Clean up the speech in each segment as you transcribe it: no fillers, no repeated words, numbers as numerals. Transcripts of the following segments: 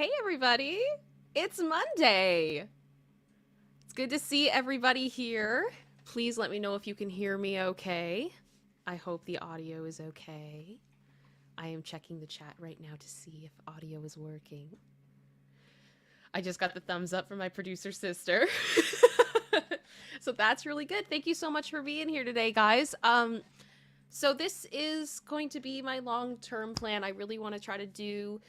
Hey everybody, it's Monday. It's good to see everybody here. Please let me know if you can hear me okay. I hope the audio is okay. I am checking the chat right now to see if audio is working. I just got the thumbs up from my producer sister. So that's really good. Thank you so much for being here today, guys. So this is going to be my long-term plan. I really want to try to do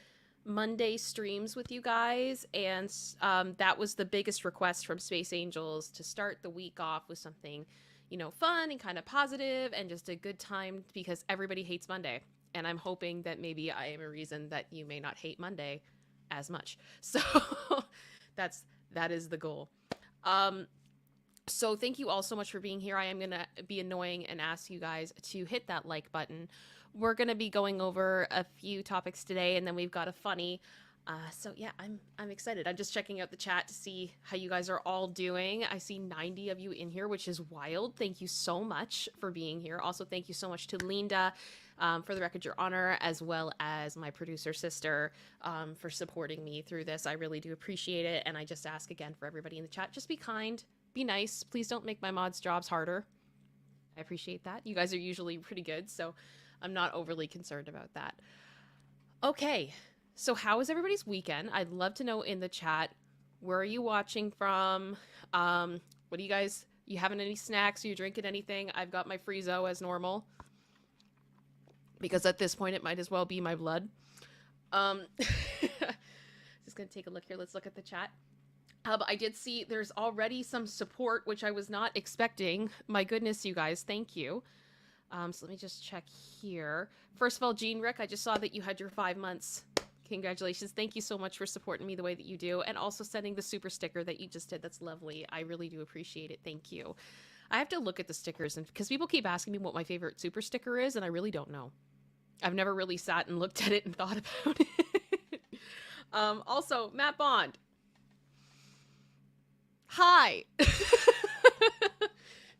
Monday streams with you guys, and that was the biggest request from Space Angels, to start the week off with something, fun and kind of positive and just a good time, because everybody hates Monday, and I'm hoping that maybe I am a reason that you may not hate Monday as much. So that is the goal. So thank you all so much for being here. I am gonna be annoying and ask you guys to hit that like button. We're going to be going over a few topics today, and then we've got a funny. So yeah, I'm excited. I'm just checking out the chat to see how you guys are all doing. I see 90 of you in here, which is wild. Thank you so much for being here. Also, thank you so much to Linda, for the record, your honor, as well as my producer sister, for supporting me through this. I really do appreciate it. And I just ask again for everybody in the chat, just be kind, be nice. Please don't make my mods' jobs harder. I appreciate that. You guys are usually pretty good, so I'm not overly concerned about that. Okay, so how was everybody's weekend? I'd love to know in the chat. Where are you watching from? What do you having any snacks? Are you drinking anything? I've got my Friezo as normal, because at this point it might as well be my blood. Just gonna take a look here. Let's look at the chat. I did see there's already some support, which I was not expecting. My goodness, you guys, thank you. So let me just check here. First of all, Jean Rick, I just saw that you had your 5 months. Congratulations. Thank you so much for supporting me the way that you do, and also sending the super sticker that you just did. That's lovely. I really do appreciate it. Thank you. I have to look at the stickers, and because people keep asking me what my favorite super sticker is, and I really don't know. I've never really sat and looked at it and thought about it. Also, Matt Bond. Hi.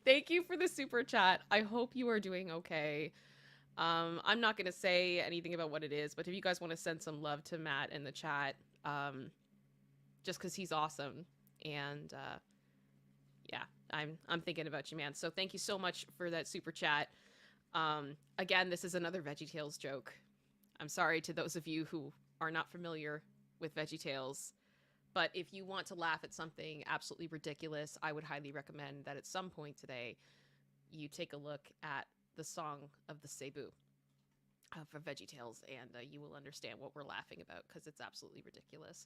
Thank you for the super chat. I hope you are doing okay. I'm not going to say anything about what it is, but if you guys want to send some love to Matt in the chat, just because he's awesome. And yeah, I'm thinking about you, man. So thank you so much for that super chat. Again, this is another VeggieTales joke. I'm sorry to those of you who are not familiar with VeggieTales. But if you want to laugh at something absolutely ridiculous, I would highly recommend that at some point today, you take a look at the song of the Cebu for VeggieTales, and you will understand what we're laughing about, because it's absolutely ridiculous.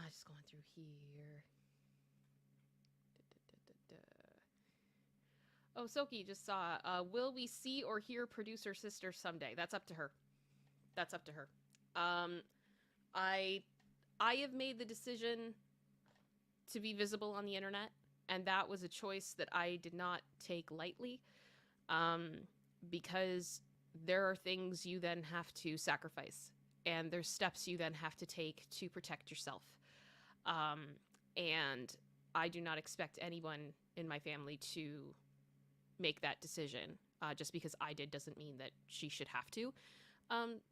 Just going through here. Oh, Soki just saw, will we see or hear producer sister someday? That's up to her. That's up to her. I have made the decision to be visible on the internet, and that was a choice that I did not take lightly, because there are things you then have to sacrifice, and there's steps you then have to take to protect yourself. And I do not expect anyone in my family to make that decision. Just because I did doesn't mean that she should have to.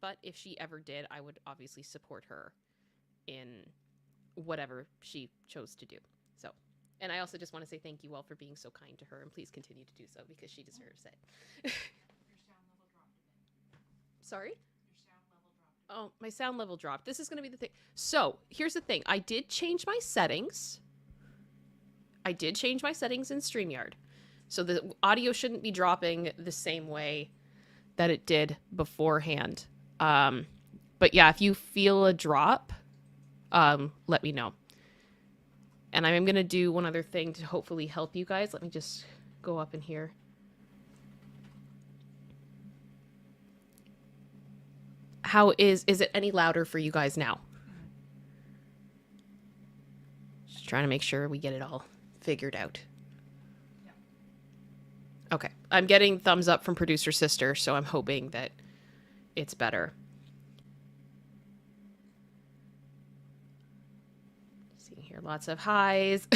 But if she ever did, I would obviously support her in whatever she chose to do. So, and I also just want to say thank you all for being so kind to her, and please continue to do so, because she deserves it. Your sound level dropped a bit. Sorry? Your sound level dropped a bit. Oh, my sound level dropped. This is going to be the thing. So, here's the thing. I did change my settings. I did change my settings in StreamYard. So the audio shouldn't be dropping the same way that it did beforehand. But yeah, if you feel a drop, let me know. And I'm going to do one other thing to hopefully help you guys. Let me just go up in here. How is it any louder for you guys now? Just trying to make sure we get it all figured out. Yeah. Okay. I'm getting thumbs up from producer sister, so I'm hoping that it's better. Lots of highs.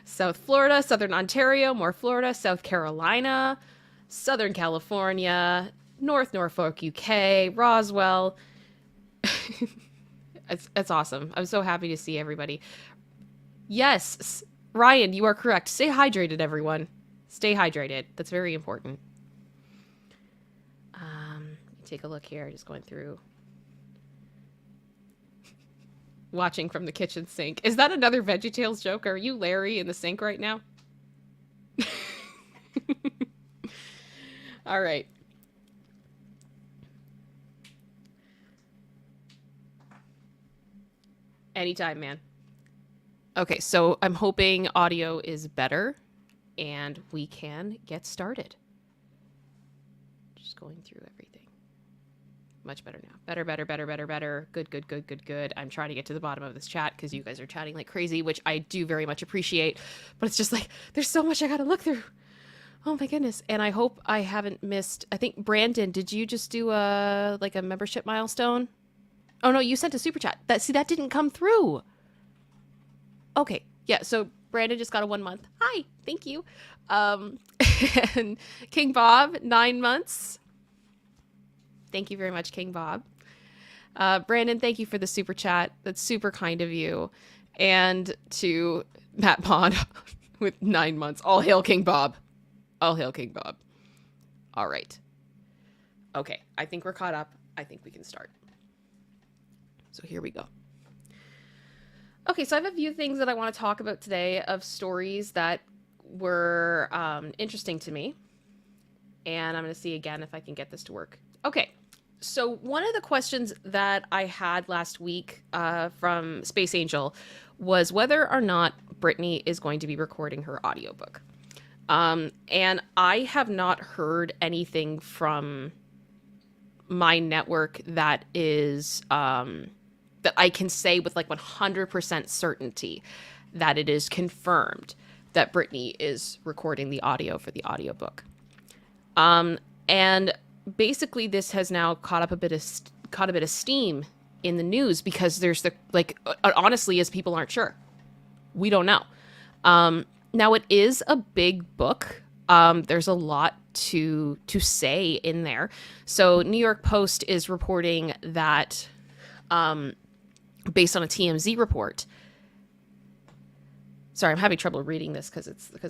South Florida, Southern Ontario, more Florida, South Carolina, Southern California, North Norfolk, UK, Roswell. It's awesome. I'm so happy to see everybody. Yes, Ryan, you are correct. Stay hydrated, everyone. Stay hydrated. That's very important. Take a look here. Just going through. Watching from the kitchen sink. Is that another VeggieTales joke? Are you Larry in the sink right now? All right. Anytime, man. Okay, so I'm hoping audio is better and we can get started. Just going through everything. Much better now. Better. Good. I'm trying to get to the bottom of this chat because you guys are chatting like crazy, which I do very much appreciate. But it's just like, there's so much I got to look through. Oh my goodness. And I hope I haven't missed, I think, Brandon, did you just do a membership milestone? Oh no, you sent a super chat. That didn't come through. Okay. Yeah, so Brandon just got a 1 month. Hi, thank you. And King Bob, 9 months. Thank you very much, King Bob. Brandon, thank you for the super chat. That's super kind of you. And to Matt Bond with 9 months. All hail King Bob. All hail King Bob. All right. Okay, I think we're caught up. I think we can start. So here we go. Okay, so I have a few things that I want to talk about today of stories that were interesting to me. And I'm going to see again if I can get this to work. Okay. So one of the questions that I had last week from Space Angel was whether or not Britney is going to be recording her audiobook. And I have not heard anything from my network that is that I can say with like 100% certainty that it is confirmed that Britney is recording the audio for the audiobook. And basically this has now caught a bit of steam in the news because there's honestly, as people aren't sure. We don't know. Now it is a big book. There's a lot to say in there. So New York Post is reporting that based on a TMZ report. Sorry, I'm having trouble reading this because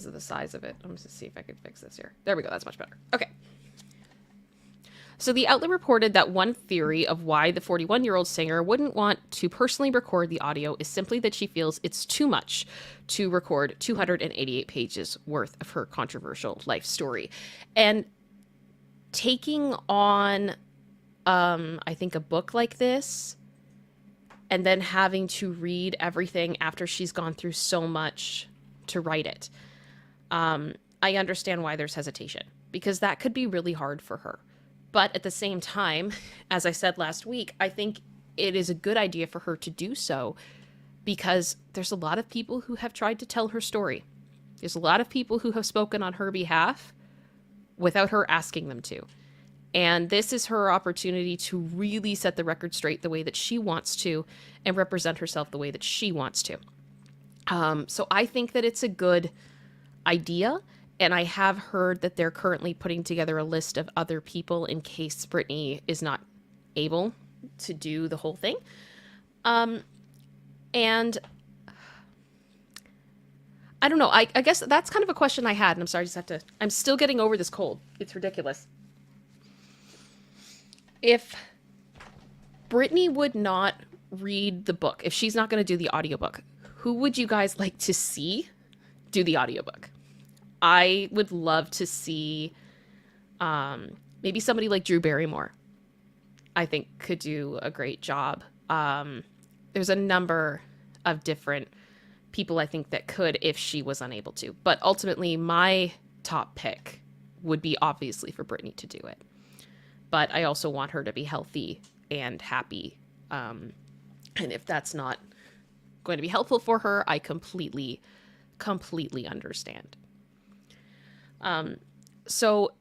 of the size of it. I'm just gonna see if I can fix this here. There we go. That's much better. Okay. So the outlet reported that one theory of why the 41-year-old singer wouldn't want to personally record the audio is simply that she feels it's too much to record 288 pages worth of her controversial life story. And taking on, I think, a book like this and then having to read everything after she's gone through so much to write it, I understand why there's hesitation because that could be really hard for her. But at the same time, as I said last week, I think it is a good idea for her to do so because there's a lot of people who have tried to tell her story. There's a lot of people who have spoken on her behalf without her asking them to. And this is her opportunity to really set the record straight the way that she wants to and represent herself the way that she wants to. So I think that it's a good idea. And I have heard that they're currently putting together a list of other people in case Britney is not able to do the whole thing. And I don't know. I guess that's kind of a question I had. And I'm sorry, I'm still getting over this cold. It's ridiculous. If Britney would not read the book, if she's not going to do the audiobook, who would you guys like to see do the audiobook? I would love to see maybe somebody like Drew Barrymore, I think could do a great job. There's a number of different people I think that could if she was unable to. But ultimately, my top pick would be obviously for Britney to do it. But I also want her to be healthy and happy. And if that's not going to be helpful for her, I completely understand. So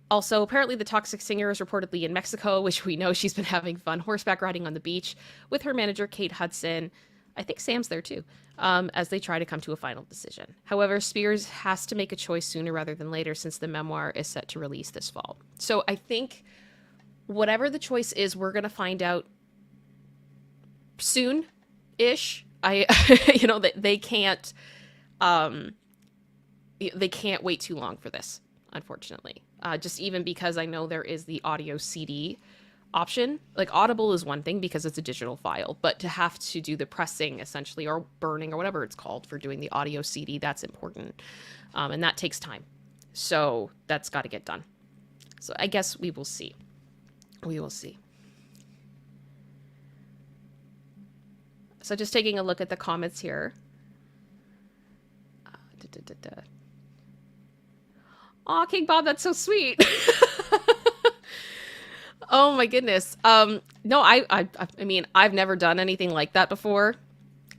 also apparently the toxic singer is reportedly in Mexico, which we know she's been having fun horseback riding on the beach with her manager, Kate Hudson. I think Sam's there too, as they try to come to a final decision. However, Spears has to make a choice sooner rather than later since the memoir is set to release this fall. So I think whatever the choice is, we're going to find out soon-ish. I, that they can't wait too long for this, unfortunately. Just even because I know there is the audio CD option. Like Audible is one thing because it's a digital file, but to have to do the pressing essentially or burning or whatever it's called for doing the audio CD, that's important. And that takes time. So that's got to get done. So I guess we will see. We will see. So just taking a look at the comments here. Aw, King Bob, that's so sweet. Oh my goodness. No, I mean, I've never done anything like that before.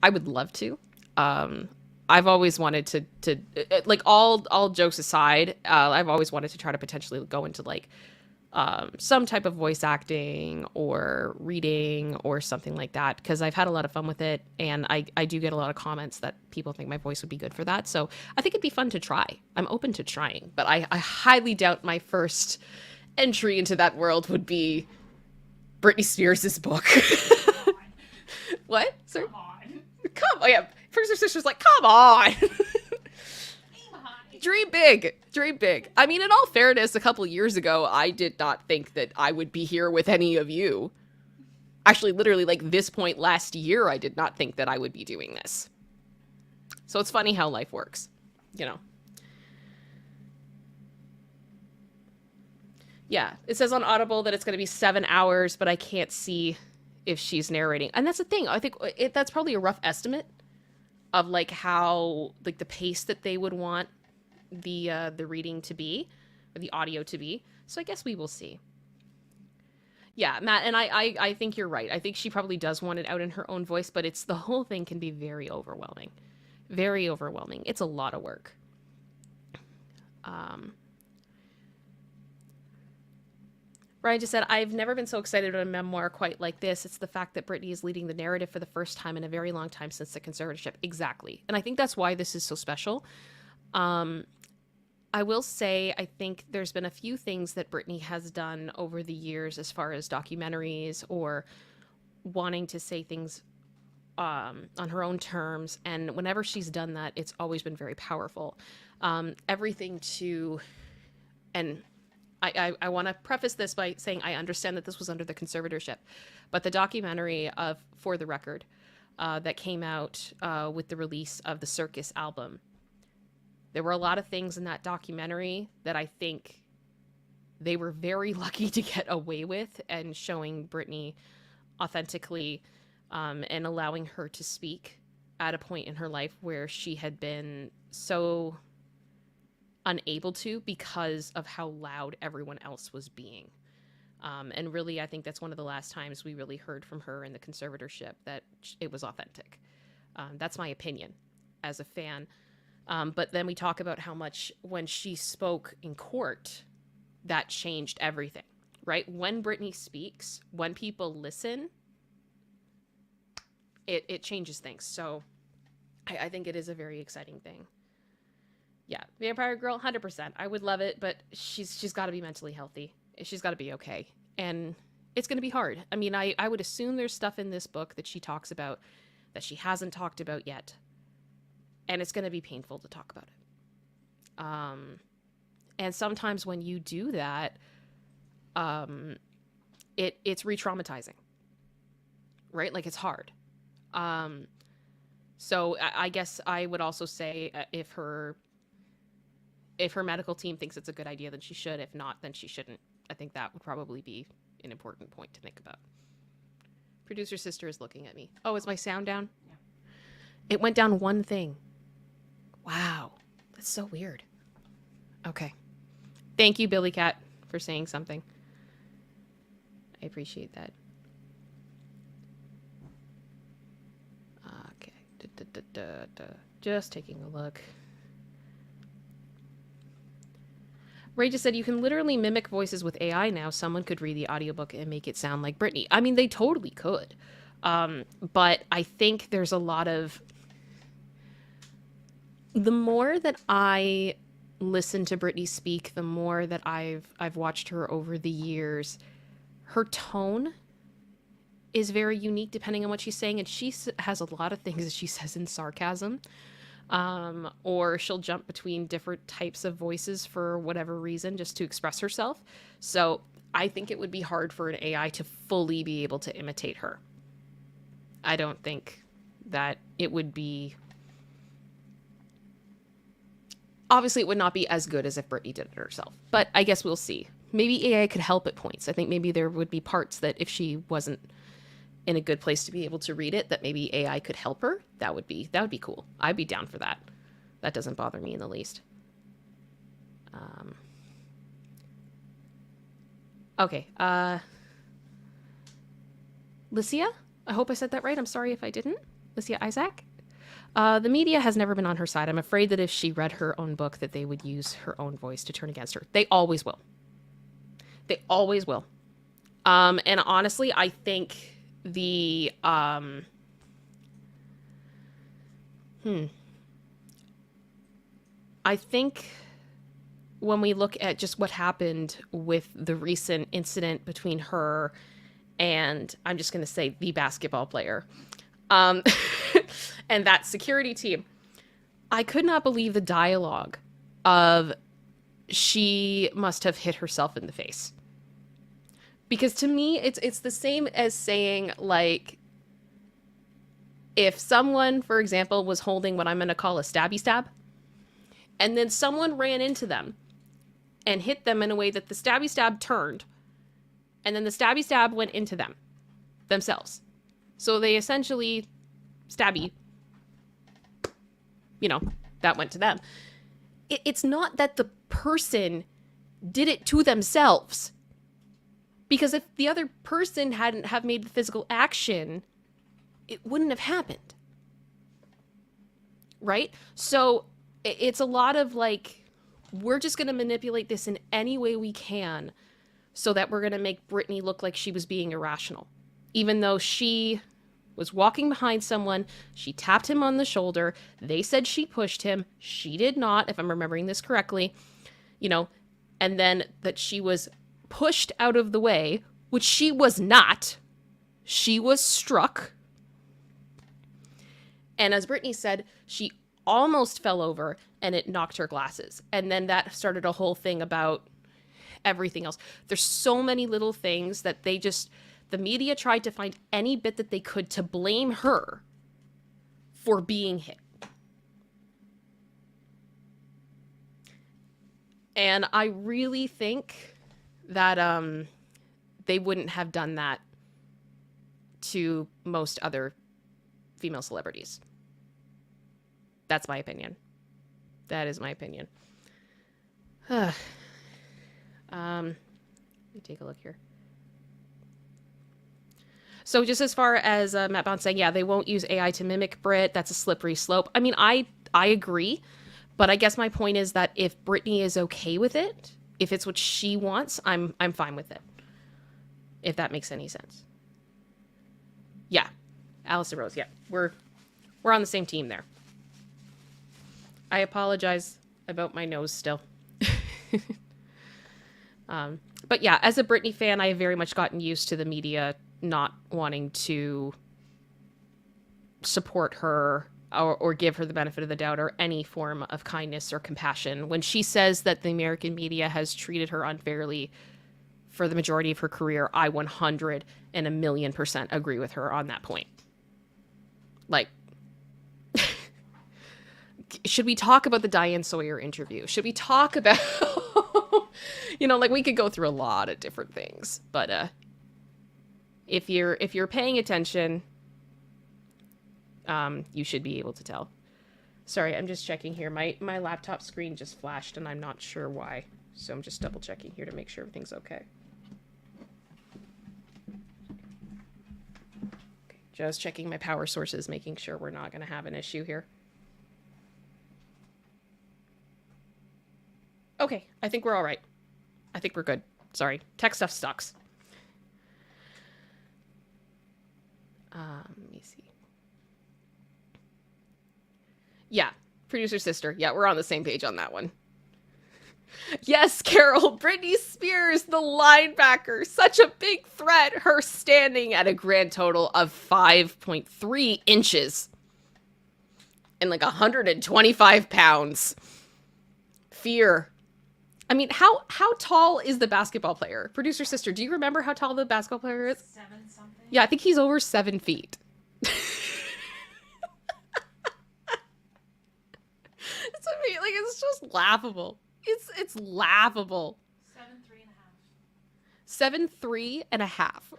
I would love to. I've always wanted to like all jokes aside, I've always wanted to try to potentially go into like some type of voice acting or reading or something like that, because I've had a lot of fun with it, and I do get a lot of comments that people think my voice would be good for that. So I think it'd be fun to try. I'm open to trying, but I highly doubt my first entry into that world would be Britney Spears' book. What? Sorry? Come on. Come on. Yeah. First her sister's like, come on. Dream big. Dream big. I mean, in all fairness, a couple years ago, I did not think that I would be here with any of you. Actually, literally, like this point last year, I did not think that I would be doing this. So it's funny how life works, you know. Yeah, it says on Audible that it's going to be 7 hours, but I can't see if she's narrating. And that's the thing. I think that's probably a rough estimate of like how, like the pace that they would want the reading to be, or the audio to be. So I guess we will see. Yeah, Matt, and I think you're right. I think she probably does want it out in her own voice, but the whole thing can be very overwhelming. Very overwhelming. It's a lot of work. Ryan just said, I've never been so excited about a memoir quite like this. It's the fact that Britney is leading the narrative for the first time in a very long time since the conservatorship. Exactly. And I think that's why this is so special. I will say, I think there's been a few things that Britney has done over the years as far as documentaries or wanting to say things on her own terms. And whenever she's done that, it's always been very powerful. Everything to... And I want to preface this by saying I understand that this was under the conservatorship, but the documentary of For the Record that came out with the release of the Circus album, there were a lot of things in that documentary that I think they were very lucky to get away with, and showing Britney authentically and allowing her to speak at a point in her life where she had been so unable to because of how loud everyone else was being. And really, I think that's one of the last times we really heard from her in the conservatorship that it was authentic. That's my opinion as a fan. But then we talk about how much when she spoke in court, that changed everything, right? When Britney speaks, when people listen, it changes things. So I think it is a very exciting thing. Yeah, Vampire Girl, 100%. I would love it, but she's got to be mentally healthy. She's got to be okay. And it's going to be hard. I mean, I would assume there's stuff in this book that she talks about that she hasn't talked about yet. And it's going to be painful to talk about it. And sometimes when you do that, it's re-traumatizing, right? Like, it's hard. So I guess I would also say if her medical team thinks it's a good idea, then she should. If not, then she shouldn't. I think that would probably be an important point to think about. Producer sister is looking at me. Oh, is my sound down? Yeah. It went down one thing. Wow. That's so weird. Okay. Thank you, Billy Cat, for saying something. I appreciate that. Okay. Just taking a look. Ray just said, you can literally mimic voices with AI now. Someone could read the audiobook and make it sound like Britney. I mean, they totally could. But I think there's a lot of... The more that I listen to Britney speak, the more that I've watched her over the years, her tone is very unique depending on what she's saying, and has a lot of things that she says in sarcasm, or she'll jump between different types of voices for whatever reason just to express herself. So I think it would be hard for an AI to fully be able to imitate her. I don't think that it would be... Obviously, it would not be as good as if Britney did it herself, but I guess we'll see. Maybe AI could help at points. I think maybe there would be parts that if she wasn't in a good place to be able to read it, that maybe AI could help her. That would be cool. I'd be down for that. That doesn't bother me in the least. Okay. Lycia? I hope I said that right. I'm sorry if I didn't. Lycia Isaac? The media has never been on her side. I'm afraid that if she read her own book, that they would use her own voice to turn against her. They always will. They always will. And honestly, I think the I think when we look at just what happened with the recent incident between her and, I'm just going to say, the basketball player, and that security team, I could not believe the dialogue of she must have hit herself in the face. Because to me, it's the same as saying, like, if someone, for example, was holding what I'm going to call a stabby stab, and then someone ran into them and hit them in a way that the stabby stab turned, and then the stabby stab went into themselves. So they essentially stabby, that went to them. It's not that the person did it to themselves. Because if the other person hadn't have made the physical action, it wouldn't have happened. Right? So it's a lot of like, we're just going to manipulate this in any way we can so that we're going to make Britney look like she was being irrational. Even though she was walking behind someone, she tapped him on the shoulder. They said she pushed him. She did not, if I'm remembering this correctly. And then that she was pushed out of the way, which she was not. She was struck. And as Britney said, she almost fell over and it knocked her glasses. And then that started a whole thing about everything else. There's so many little things that the media tried to find any bit that they could to blame her for being hit. And I really think that they wouldn't have done that to most other female celebrities. That's my opinion. That is my opinion. Let me take a look here. So just as far as Matt Bond saying, yeah, they won't use AI to mimic Brit. That's a slippery slope. I mean, I agree. But I guess my point is that if Britney is okay with it, if it's what she wants, I'm fine with it. If that makes any sense. Yeah. Allison Rose, yeah. We're on the same team there. I apologize about my nose still. But yeah, as a Britney fan, I have very much gotten used to the media not wanting to support her or give her the benefit of the doubt or any form of kindness or compassion. When she says that the American media has treated her unfairly for the majority of her career, I 100% agree with her on that point. Like, should we talk about the Diane Sawyer interview? Should we talk about, we could go through a lot of different things, but if you're paying attention, you should be able to tell. Sorry, I'm just checking here. My laptop screen just flashed and I'm not sure why. So I'm just double checking here to make sure everything's okay. Okay, just checking my power sources, making sure we're not going to have an issue here. Okay, I think we're all right. I think we're good. Sorry, tech stuff sucks. Let me see. Yeah, producer sister. Yeah, we're on the same page on that one. Yes, Carol, Britney Spears, the linebacker, such a big threat. Her standing at a grand total of 5.3 inches and like 125 pounds. Fear. I mean, how tall is the basketball player? Producer sister, do you remember how tall the basketball player is? 7 something. Yeah, I think he's over 7 feet. It's just laughable. It's laughable. 7 3 and a half.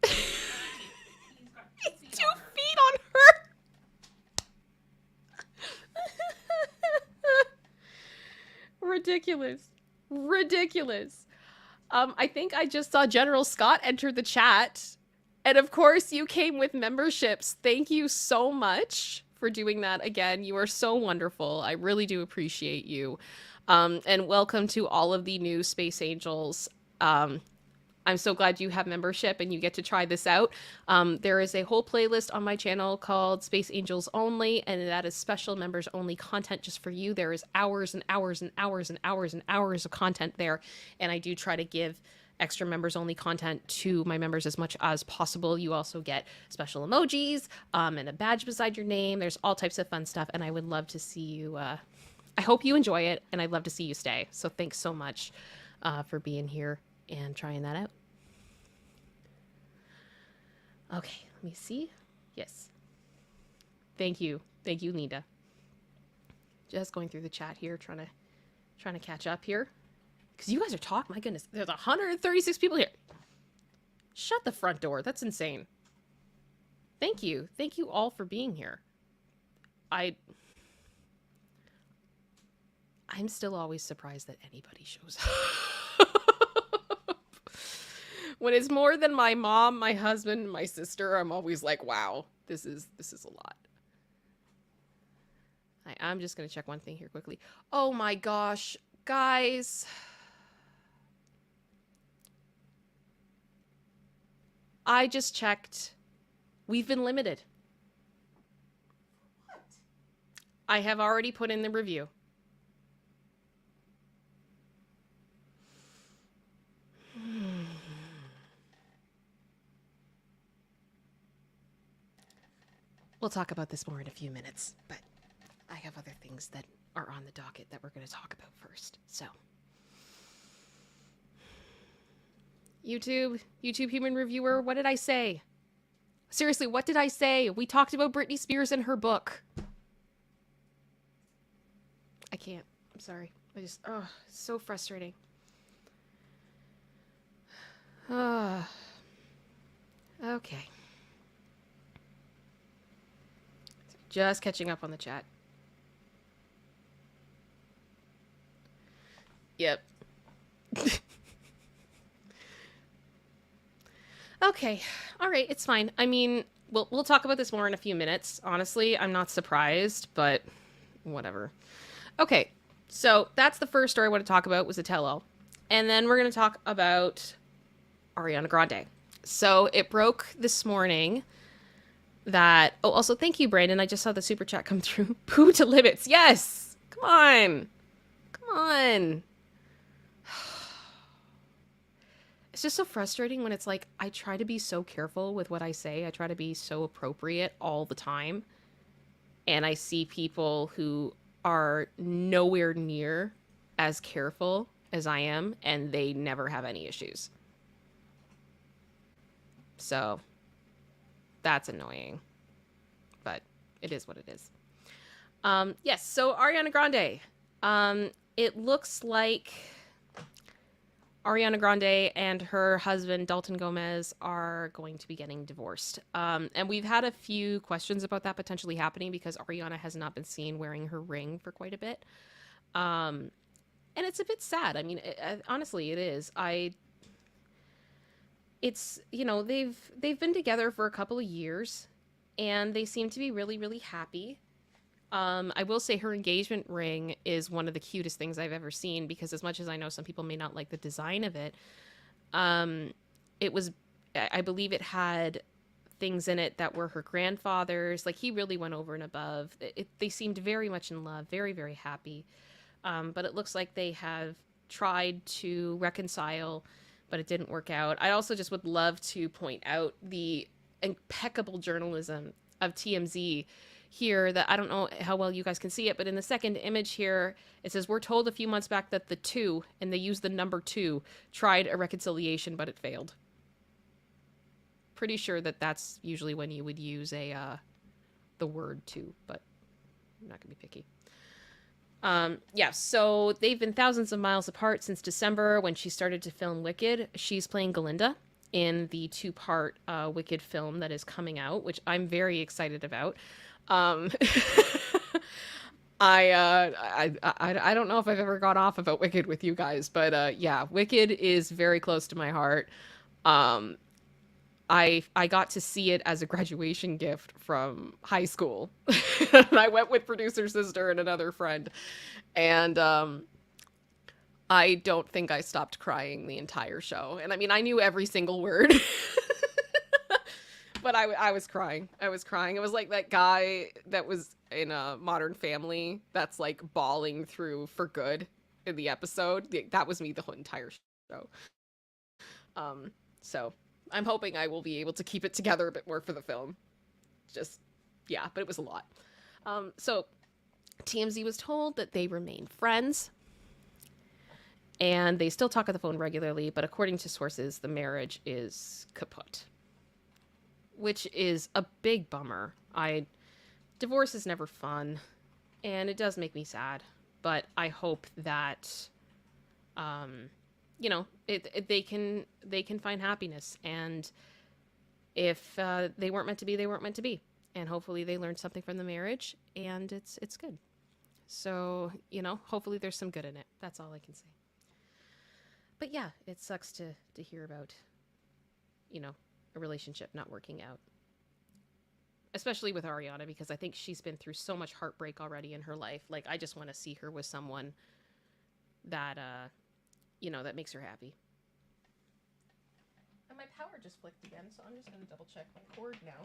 7'3.5". He's got It's 2 on her. feet on her. Ridiculous. I think I just saw General Scott enter the chat. And of course, you came with memberships. Thank you so much for doing that again. You are so wonderful. I really do appreciate you. And welcome to all of the new Space Angels. I'm so glad you have membership and you get to try this out. There is a whole playlist on my channel called Space Angels Only, and that is special members only content just for you. There is hours and hours and hours and hours and hours of content there, and I do try to give extra members only content to my members as much as possible. You also get special emojis and a badge beside your name. There's all types of fun stuff, and I would love to see you. I hope you enjoy it, and I'd love to see you stay. So thanks so much for being here and trying that out. Okay, let me see. Yes. Thank you, Linda. Just going through the chat here, trying to catch up here, because you guys are talking. My goodness, there's 136 people here. Shut the front door. That's insane. Thank you all for being here. I'm still always surprised that anybody shows up. When it's more than my mom, my husband, my sister, I'm always like, wow, this is a lot. I'm just going to check one thing here quickly. Oh my gosh, guys. I just checked. We've been limited. What? I have already put in the review. We'll talk about this more in a few minutes, but I have other things that are on the docket that we're going to talk about first. So, YouTube human reviewer, what did I say? Seriously, what did I say? We talked about Britney Spears and her book. I can't. I'm sorry. It's so frustrating. Okay. Just catching up on the chat. Yep. Okay. All right. It's fine. I mean, we'll talk about this more in a few minutes. Honestly, I'm not surprised, but whatever. Okay. So that's the first story I want to talk about was a tell-all. And then we're going to talk about Ariana Grande. So it broke this morning that... Oh, also, thank you, Brandon. I just saw the super chat come through. Poo to limits. Yes! Come on. Come on. It's just so frustrating when it's like, I try to be so careful with what I say. I try to be so appropriate all the time. And I see people who are nowhere near as careful as I am, and they never have any issues. So that's annoying, but it is what it is. Yes, so Ariana Grande. It looks like Ariana Grande and her husband, Dalton Gomez, are going to be getting divorced. And we've had a few questions about that potentially happening because Ariana has not been seen wearing her ring for quite a bit. And it's a bit sad. I mean, honestly, it is. It's, you know, they've been together for a couple of years and they seem to be really, really happy. I will say her engagement ring is one of the cutest things I've ever seen because as much as I know some people may not like the design of it, it was, I believe it had things in it that were her grandfather's. Like he really went over and above. They seemed very much in love, very, very happy. But it looks like they have tried to reconcile, but it didn't work out. I also just would love to point out the impeccable journalism of TMZ here, that I don't know how well you guys can see it, but in the second image here, it says, we're told a few months back that the two, and they used the number two, tried a reconciliation, but it failed. Pretty sure that that's usually when you would use the word two, but I'm not gonna be picky. Yeah, so they've been thousands of miles apart since December when she started to film Wicked. She's playing Galinda in the two-part Wicked film that is coming out, which I'm very excited about. I don't know if I've ever gone off about Wicked with you guys, but yeah, Wicked is very close to my heart. I got to see it as a graduation gift from high school. And I went with producer sister and another friend, and I don't think I stopped crying the entire show. And I mean, I knew every single word. But I was crying. I was crying. It was like that guy that was in a Modern Family that's like bawling through for good in the episode. That was me the whole entire show. So I'm hoping I will be able to keep it together a bit more for the film. Just, yeah, but it was a lot. So TMZ was told that they remain friends. And they still talk on the phone regularly, but according to sources, the marriage is kaput. Which is a big bummer. Divorce is never fun, and it does make me sad. But I hope that, they can find happiness. And if they weren't meant to be, they weren't meant to be. And hopefully they learned something from the marriage, and it's good. So, hopefully there's some good in it. That's all I can say. But yeah, it sucks to hear about, a relationship not working out. Especially with Ariana, because I think she's been through so much heartbreak already in her life. Like, I just want to see her with someone that, that makes her happy. And my power just flicked again, so I'm just going to double check my cord now.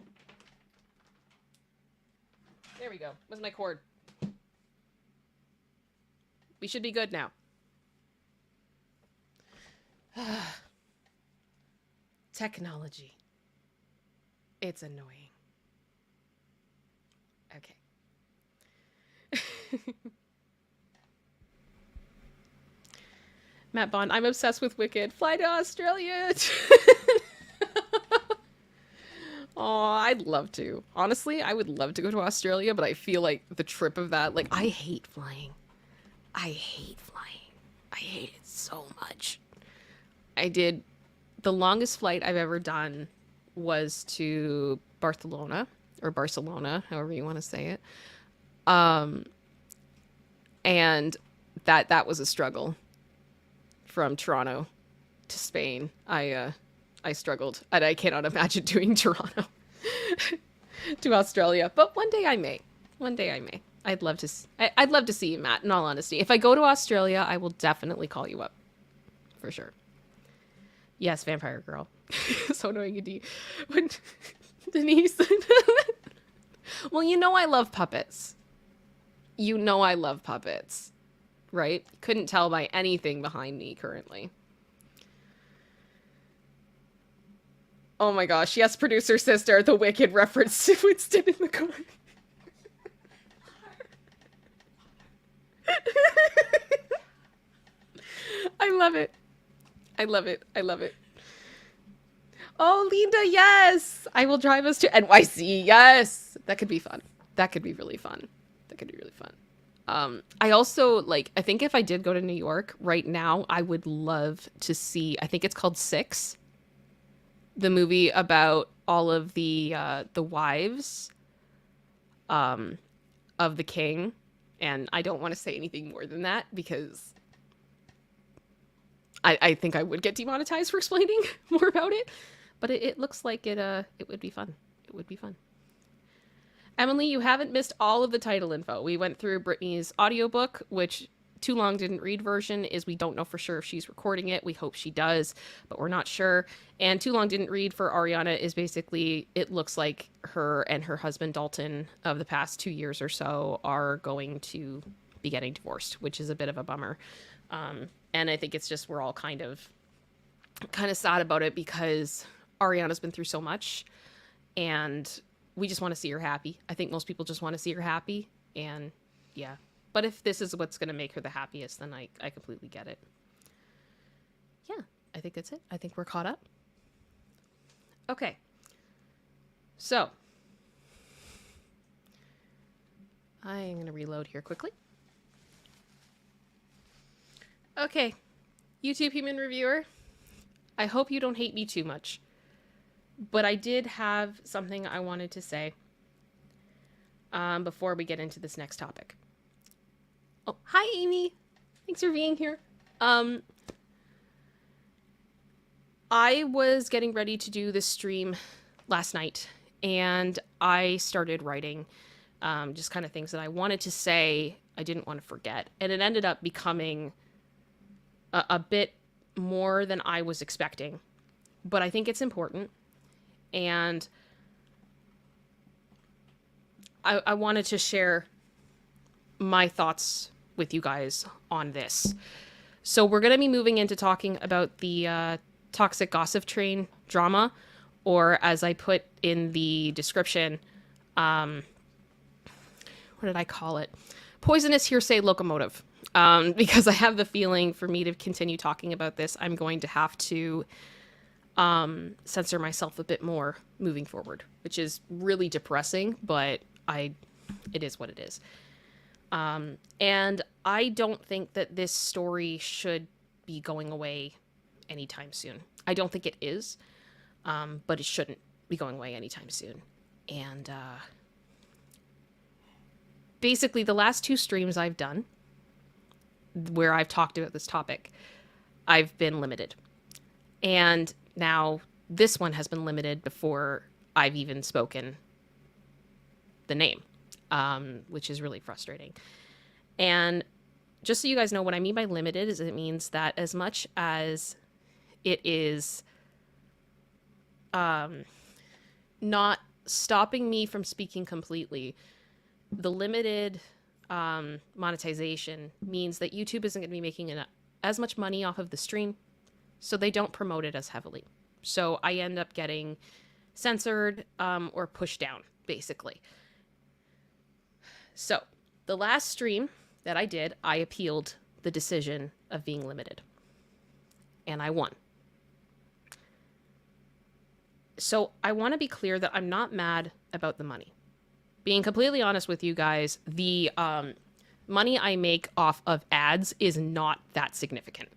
There we go. Where's my cord? We should be good now. Technology. It's annoying. Okay. Matt Bond, I'm obsessed with Wicked. Fly to Australia. Oh, I'd love to. Honestly, I would love to go to Australia, but I feel like the trip of that, like, I hate flying. I hate it so much. The longest flight I've ever done was to Barcelona, however you want to say it. And that was a struggle from Toronto to Spain. I struggled, and I cannot imagine doing Toronto to Australia, but one day I may. I'd love to see you, Matt, in all honesty. If I go to Australia, I will definitely call you up. For sure. Yes, Vampire Girl. So annoying, when Denise. Well, I love puppets. I love puppets. Right? Couldn't tell by anything behind me currently. Oh my gosh. Yes, producer sister. The Wicked reference to Winston in the car. I love it. Oh, Linda, yes! I will drive us to NYC, yes! That could be fun. That could be really fun. I also, I think if I did go to New York right now, I would love to see, I think it's called Six, the movie about all of the wives of the king. And I don't want to say anything more than that because I think I would get demonetized for explaining more about it. But it looks like it would be fun. It would be fun. Emily, you haven't missed all of the title info. We went through Britney's audiobook, which Too Long Didn't Read version is we don't know for sure if she's recording it. We hope she does, but we're not sure. And Too Long Didn't Read for Ariana is basically, it looks like her and her husband Dalton of the past 2 years or so are going to be getting divorced, which is a bit of a bummer. And I think it's just we're all kind of sad about it because Ariana's been through so much, and we just want to see her happy. I think most people just want to see her happy, and yeah. But if this is what's going to make her the happiest, then I completely get it. Yeah, I think that's it. I think we're caught up. Okay. So, I'm going to reload here quickly. Okay, YouTube human reviewer, I hope you don't hate me too much, but I did have something I wanted to say before we get into this next topic. Oh, hi Amy, thanks for being here. I was getting ready to do this stream last night, and I started writing just kind of things that I wanted to say I didn't want to forget, and it ended up becoming a bit more than I was expecting, but I think it's important, and I wanted to share my thoughts with you guys on this. So we're going to be moving into talking about the toxic gossip train drama, or as I put in the description, what did I call it? Poisonous hearsay locomotive. Because I have the feeling for me to continue talking about this, I'm going to have to censor myself a bit more moving forward, which is really depressing, but it is what it is. And I don't think that this story should be going away anytime soon. I don't think it is, but it shouldn't be going away anytime soon. And basically, the last 2 streams I've done where I've talked about this topic, I've been limited. And now this one has been limited before I've even spoken the name, which is really frustrating. And just so you guys know, what I mean by limited is it means that as much as it is not stopping me from speaking completely, the limited monetization means that YouTube isn't going to be making as much money off of the stream, so they don't promote it as heavily. So I end up getting censored or pushed down, basically. So the last stream that I did, I appealed the decision of being limited, and I won. So I want to be clear that I'm not mad about the money. Being completely honest with you guys, the money I make off of ads is not that significant.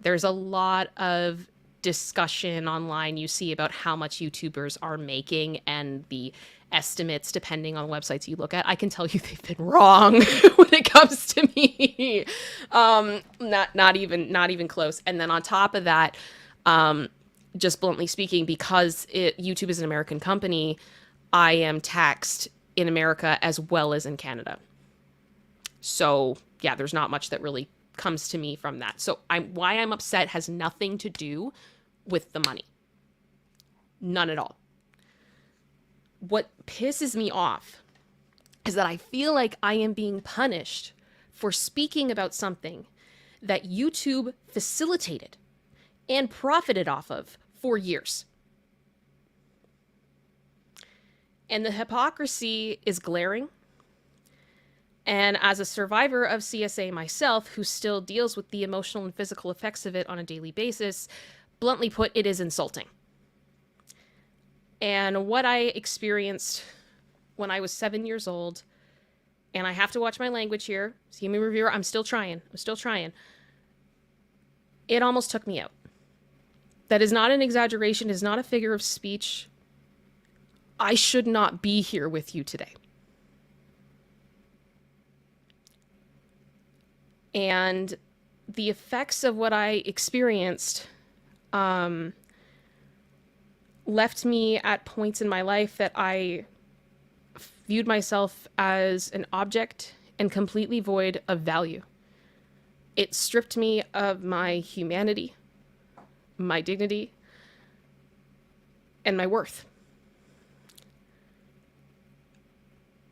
There's a lot of discussion online you see about how much YouTubers are making and the estimates depending on websites you look at. I can tell you they've been wrong when it comes to me. Not even close. And then on top of that, just bluntly speaking, because YouTube is an American company, I am taxed in America as well as in Canada. So yeah, there's not much that really comes to me from that. So why I'm upset has nothing to do with the money. None at all. What pisses me off is that I feel like I am being punished for speaking about something that YouTube facilitated and profited off of for years. And the hypocrisy is glaring. And as a survivor of CSA myself, who still deals with the emotional and physical effects of it on a daily basis, bluntly put, it is insulting. And what I experienced when I was 7 years old, and I have to watch my language here, see me reviewer, I'm still trying. It almost took me out. That is not an exaggeration, is not a figure of speech. I should not be here with you today. And the effects of what I experienced left me at points in my life that I viewed myself as an object and completely void of value. It stripped me of my humanity, my dignity, and my worth.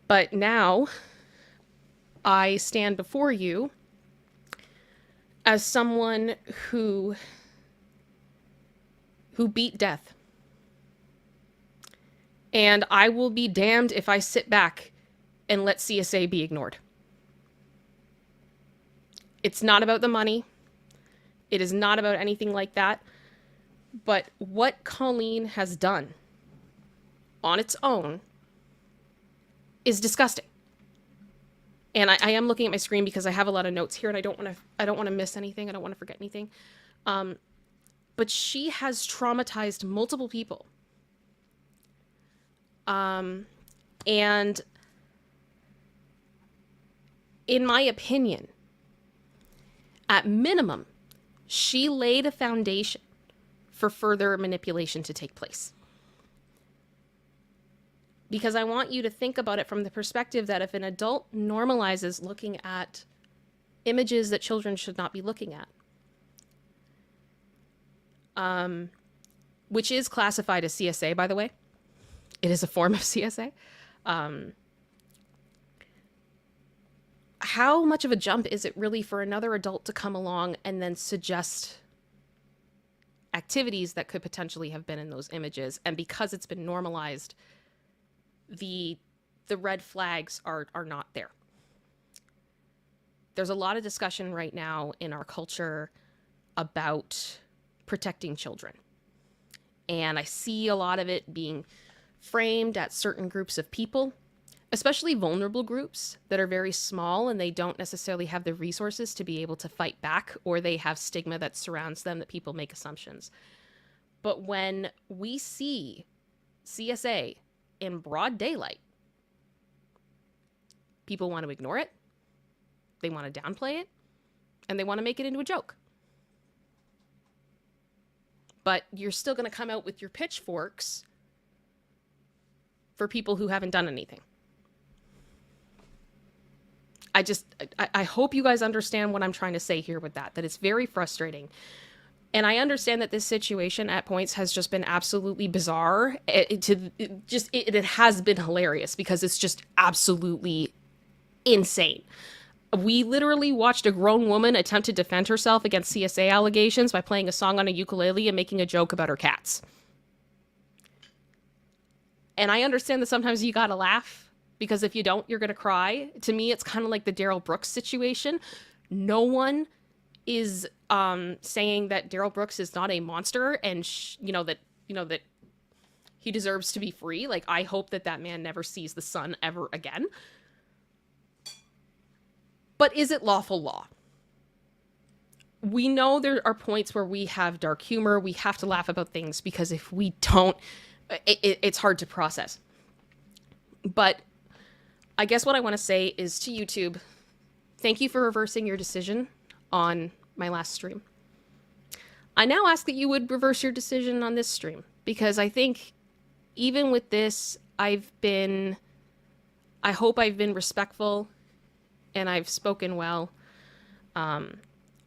But now, I stand before you as someone who beat death. And I will be damned if I sit back and let CSA be ignored. It's not about the money. It is not about anything like that. But what Colleen has done on its own is disgusting. And I am looking at my screen because I have a lot of notes here and I don't want to miss anything. I don't want to forget anything. But she has traumatized multiple people. And in my opinion, at minimum, she laid a foundation for further manipulation to take place. Because I want you to think about it from the perspective that if an adult normalizes looking at images that children should not be looking at, which is classified as CSA, by the way. It is a form of CSA. How much of a jump is it really for another adult to come along and then suggest activities that could potentially have been in those images? And because it's been normalized, the red flags are not there. There's a lot of discussion right now in our culture about protecting children. And I see a lot of it being framed at certain groups of people, especially vulnerable groups that are very small and they don't necessarily have the resources to be able to fight back, or they have stigma that surrounds them that people make assumptions. But when we see CSA in broad daylight, people want to ignore it, they want to downplay it, and they want to make it into a joke. But you're still going to come out with your pitchforks for people who haven't done anything. I hope you guys understand what I'm trying to say here with that it's very frustrating. And I understand that this situation at points has just been absolutely bizarre. It has been hilarious because it's just absolutely insane. We literally watched a grown woman attempt to defend herself against CSA allegations by playing a song on a ukulele and making a joke about her cats. And I understand that sometimes you gotta laugh, because if you don't, you're gonna cry. To me, it's kind of like the Darrell Brooks situation. No one is saying that Darrell Brooks is not a monster and that he deserves to be free. Like, I hope that man never sees the sun ever again. But is it lawful law? We know there are points where we have dark humor. We have to laugh about things because if we don't, it's hard to process. But I guess what I want to say is to YouTube, thank you for reversing your decision on my last stream. I now ask that you would reverse your decision on this stream, because I think even with this, I hope I've been respectful and I've spoken well. I'm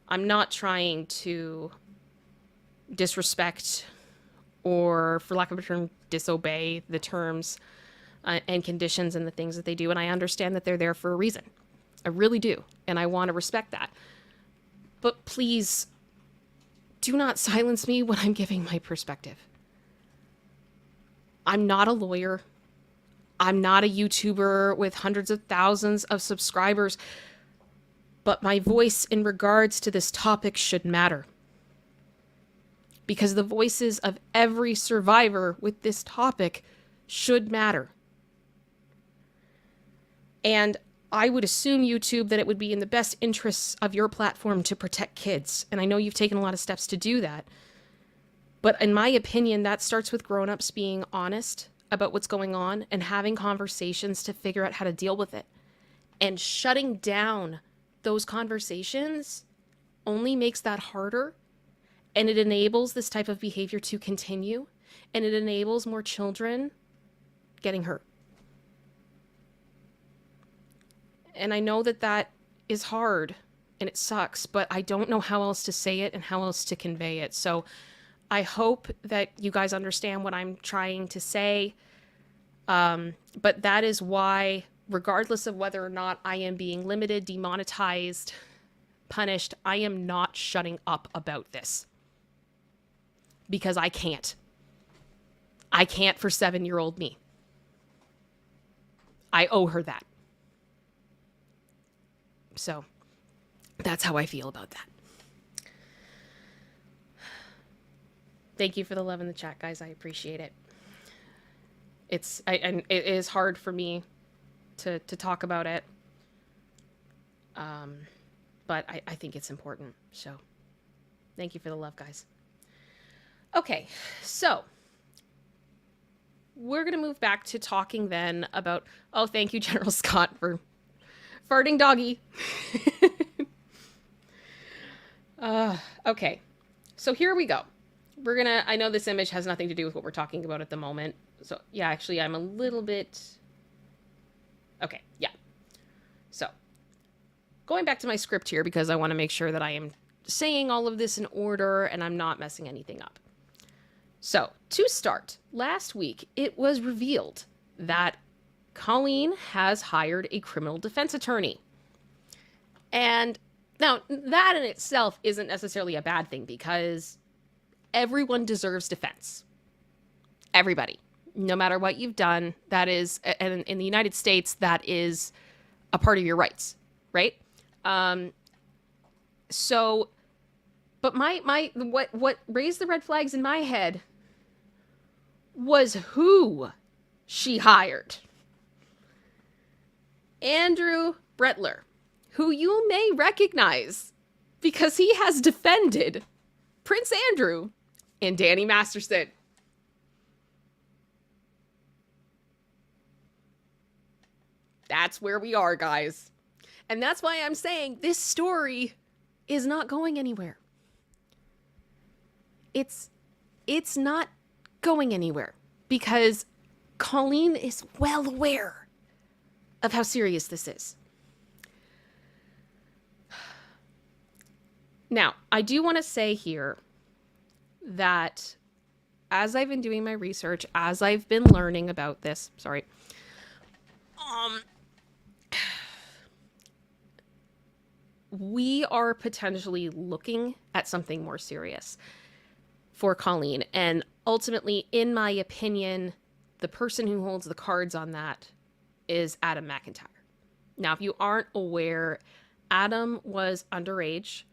not trying to disrespect or, for lack of a term, disobey the terms and conditions and the things that they do. And I understand that they're there for a reason. I really do. And I want to respect that. But please do not silence me when I'm giving my perspective. I'm not a lawyer. I'm not a YouTuber with hundreds of thousands of subscribers. But my voice in regards to this topic should matter. Because the voices of every survivor with this topic should matter. And I would assume, YouTube, that it would be in the best interests of your platform to protect kids. And I know you've taken a lot of steps to do that. But in my opinion, that starts with grown-ups being honest about what's going on and having conversations to figure out how to deal with it. And shutting down those conversations only makes that harder. And it enables this type of behavior to continue. And it enables more children getting hurt. And I know that is hard and it sucks, but I don't know how else to say it and how else to convey it. So I hope that you guys understand what I'm trying to say. But that is why regardless of whether or not I am being limited, demonetized, punished, I am not shutting up about this. Because I can't. I can't for 7-year-old me. I owe her that. So that's how I feel about that. Thank you for the love in the chat, guys. I appreciate it. And it is hard for me to talk about it. But I think it's important. So thank you for the love, guys. Okay, so we're going to move back to talking then about, oh, thank you, General Scott, for farting doggy. Okay, so here we go. I know this image has nothing to do with what we're talking about at the moment. So yeah, actually I'm a little bit, okay, yeah. So going back to my script here, because I want to make sure that I am saying all of this in order and I'm not messing anything up. So to start, last week it was revealed that Colleen has hired a criminal defense attorney. And now that in itself isn't necessarily a bad thing, because everyone deserves defense. Everybody, no matter what you've done, that is, and in the United States, that is a part of your rights, right? So, but what raised the red flags in my head was who she hired. Andrew Brettler, who you may recognize because he has defended Prince Andrew and Danny Masterson. That's where we are, guys. And that's why I'm saying this story is not going anywhere. It's not going anywhere because Colleen is well aware of how serious this is. Now, I do want to say here that as I've been doing my research, as I've been learning about this, we are potentially looking at something more serious for Colleen. And ultimately, in my opinion, the person who holds the cards on that is Adam McIntyre. Now, if you aren't aware, Adam was underage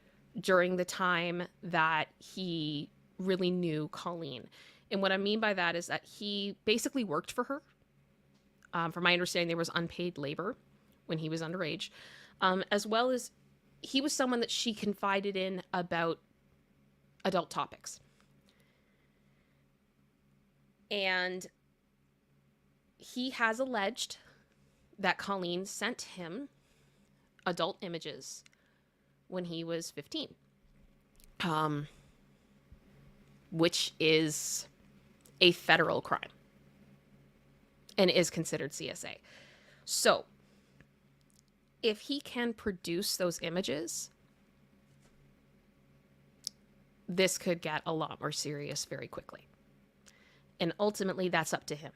during the time that he really knew Colleen. And what I mean by that is that he basically worked for her. From my understanding, there was unpaid labor when he was underage, as well as he was someone that she confided in about adult topics. And he has alleged that Colleen sent him adult images when he was 15, which is a federal crime and is considered CSA. So if he can produce those images, this could get a lot more serious very quickly. And ultimately, that's up to him.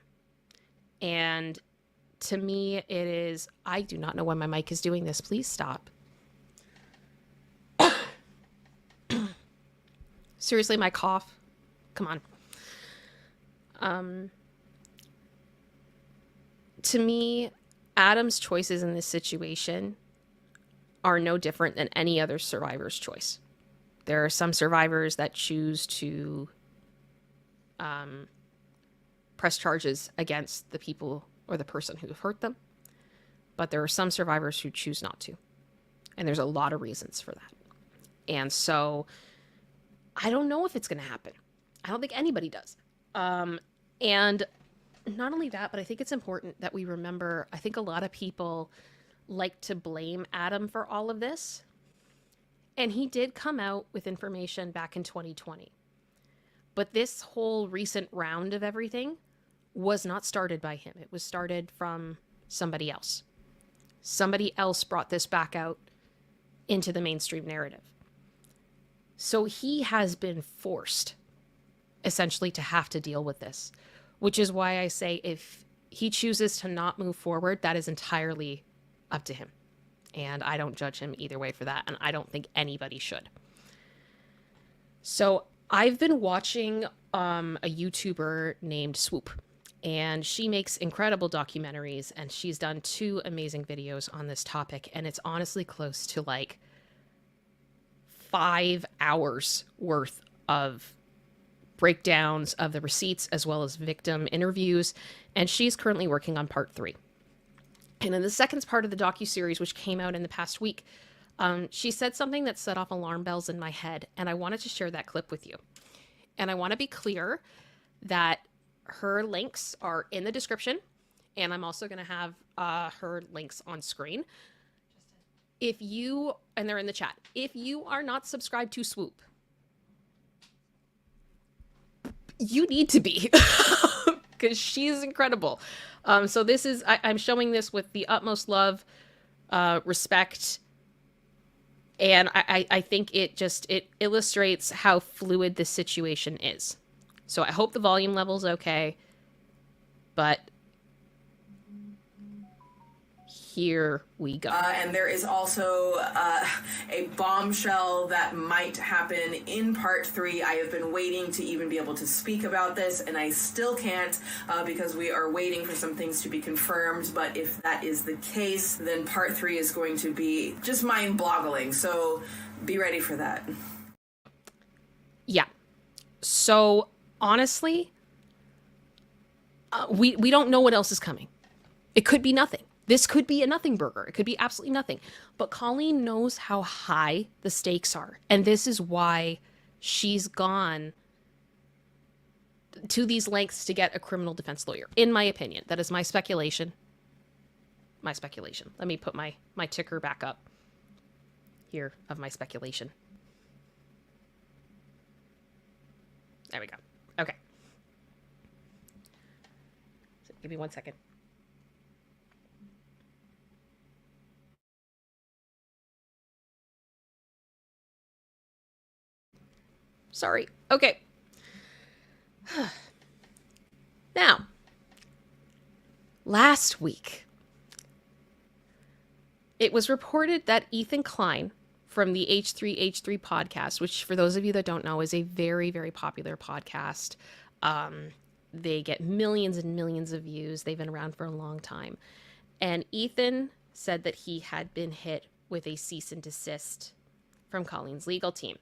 And to me, it is, I do not know why my mic is doing this. Please stop. Seriously, my cough. Come on. To me, Adam's choices in this situation are no different than any other survivor's choice. There are some survivors that choose to press charges against the people or the person who hurt them. But there are some survivors who choose not to. And there's a lot of reasons for that. And so I don't know if it's going to happen. I don't think anybody does. And not only that, but I think it's important that we remember, I think a lot of people like to blame Adam for all of this. And he did come out with information back in 2020. But this whole recent round of everything was not started by him. It was started from somebody else. Somebody else brought this back out into the mainstream narrative. So he has been forced, essentially, to have to deal with this, which is why I say if he chooses to not move forward, that is entirely up to him. And I don't judge him either way for that. And I don't think anybody should. So I've been watching a YouTuber named SWOOP. And she makes incredible documentaries. And she's done 2 amazing videos on this topic. And it's honestly close to like 5 hours worth of breakdowns of the receipts as well as victim interviews, and she's currently working on part 3. And in the second part of the docuseries, which came out in the past week, she said something that set off alarm bells in my head, and I wanted to share that clip with you. And I want to be clear that her links are in the description, and I'm also going to have her links on screen. If you, and they're in the chat, if you are not subscribed to SWOOP, you need to be, because she's incredible. So this is, I'm showing this with the utmost love, respect, and I think it illustrates how fluid this situation is. So I hope the volume level's okay, but here we go. And there is also a bombshell that might happen in part 3. I have been waiting to even be able to speak about this, and I still can't because we are waiting for some things to be confirmed. But if that is the case, then part 3 is going to be just mind-boggling. So be ready for that. Yeah. So honestly, we don't know what else is coming. It could be nothing. This could be a nothing burger. It could be absolutely nothing. But Colleen knows how high the stakes are. And this is why she's gone to these lengths to get a criminal defense lawyer, in my opinion. That is my speculation. My speculation. Let me put my ticker back up here of my speculation. There we go. Okay. So give me 1 second. Sorry. Okay. Now, last week, it was reported that Ethan Klein from the H3H3 podcast, which for those of you that don't know is a very, very popular podcast. They get millions and millions of views. They've been around for a long time. And Ethan said that he had been hit with a cease and desist from Colleen's legal team.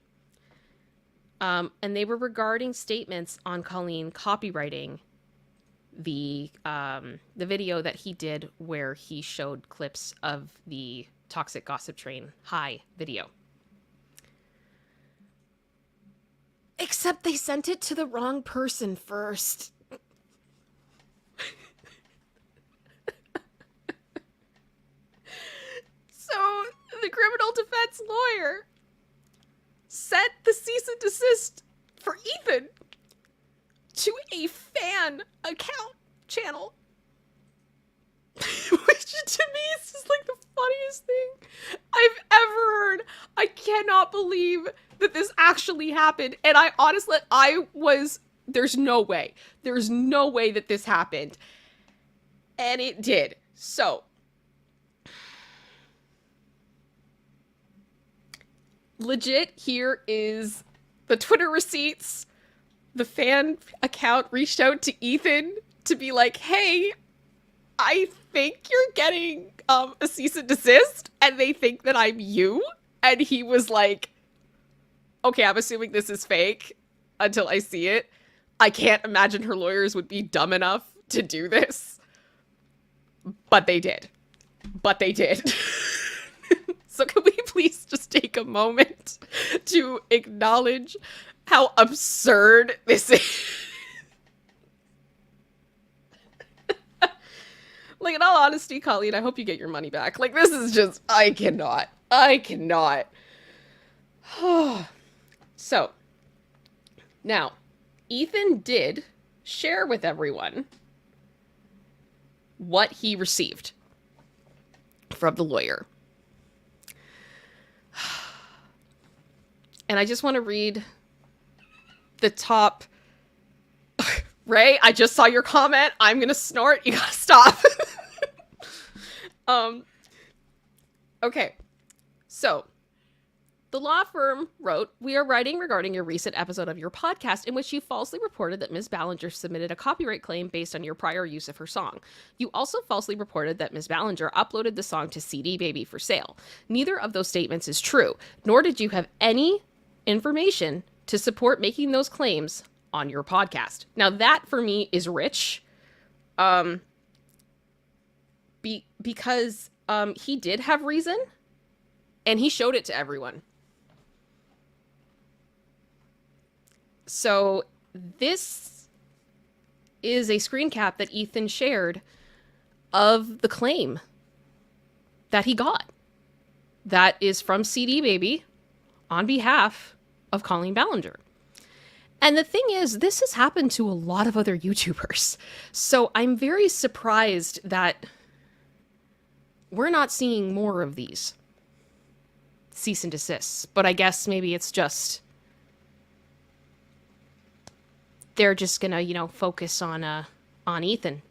And they were regarding statements on Colleen copywriting the video that he did where he showed clips of the Toxic Gossip Train High video. Except they sent it to the wrong person first. So the criminal defense lawyer sent the cease and desist for Ethan to a fan account channel. Which to me is just like the funniest thing I've ever heard. I cannot believe that this actually happened. And I honestly, there's no way. There's no way that this happened. And it did. So, legit, here is the Twitter receipts. The fan account reached out to Ethan to be like, hey, I think you're getting a cease and desist, and they think that I'm you. And he was like, okay, I'm assuming this is fake until I see it. I can't imagine her lawyers would be dumb enough to do this. But they did. But they did. So can we please just take a moment to acknowledge how absurd this is? Like, in all honesty, Colleen, I hope you get your money back. Like, this is just, I cannot. So, now, Ethan did share with everyone what he received from the lawyer. And I just want to read the top Ray, I just saw your comment. I'm gonna snort. You gotta stop. Okay. So, the law firm wrote, "We are writing regarding your recent episode of your podcast in which you falsely reported that Ms. Ballinger submitted a copyright claim based on your prior use of her song. You also falsely reported that Ms. Ballinger uploaded the song to CD Baby for sale. Neither of those statements is true, nor did you have any information to support making those claims on your podcast." Now that for me is rich. Because he did have reason and he showed it to everyone. So this is a screen cap that Ethan shared of the claim that he got. That is from CD Baby on behalf of Colleen Ballinger. And the thing is, this has happened to a lot of other YouTubers. So I'm very surprised that we're not seeing more of these cease and desists. But I guess maybe it's just they're just gonna, focus on Ethan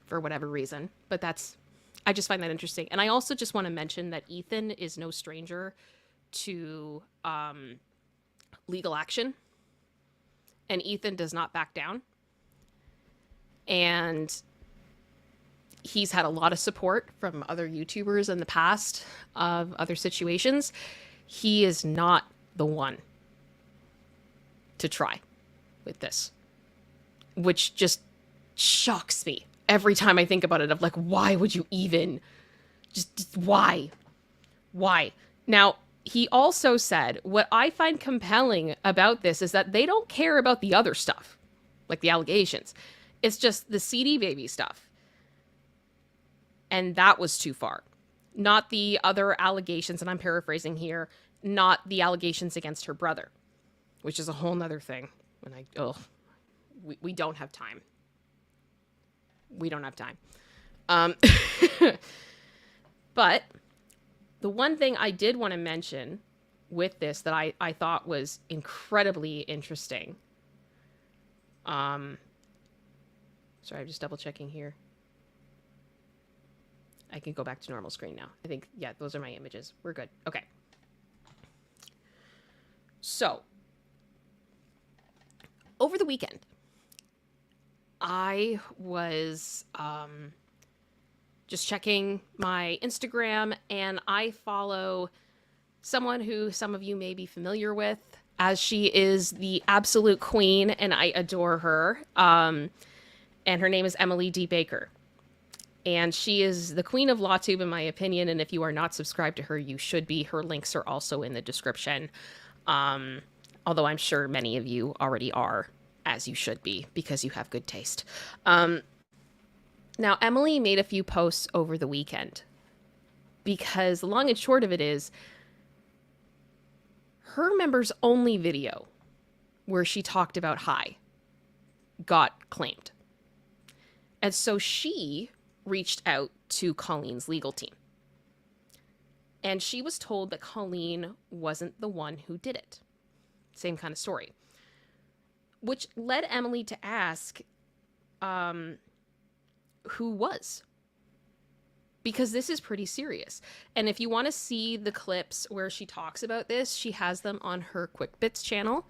for whatever reason. But I just find that interesting. And I also just want to mention that Ethan is no stranger to legal action. And Ethan does not back down. And he's had a lot of support from other YouTubers in the past of other situations. He is not the one to try with this, which just shocks me every time I think about it. Of like, why would you even just why? Now, he also said, what I find compelling about this is that they don't care about the other stuff, like the allegations. It's just the CD Baby stuff. And that was too far. Not the other allegations, and I'm paraphrasing here, not the allegations against her brother, which is a whole nother thing. And we don't have time. We don't have time. But the one thing I did want to mention with this that I thought was incredibly interesting. Sorry, I'm just double checking here. I can go back to normal screen now. I think, yeah, those are my images. We're good. Okay. So, over the weekend, I was just checking my Instagram, and I follow someone who some of you may be familiar with, as she is the absolute queen, and I adore her. And her name is Emily D. Baker. And she is the queen of LawTube, in my opinion. And if you are not subscribed to her, you should be. Her links are also in the description. Although I'm sure many of you already are, as you should be, because you have good taste. Now, Emily made a few posts over the weekend, because the long and short of it is, her members only video where she talked about Hi got claimed. And so she reached out to Colleen's legal team. And she was told that Colleen wasn't the one who did it. Same kind of story. Which led Emily to ask who was. Because this is pretty serious. And if you want to see the clips where she talks about this, she has them on her Quick Bits channel,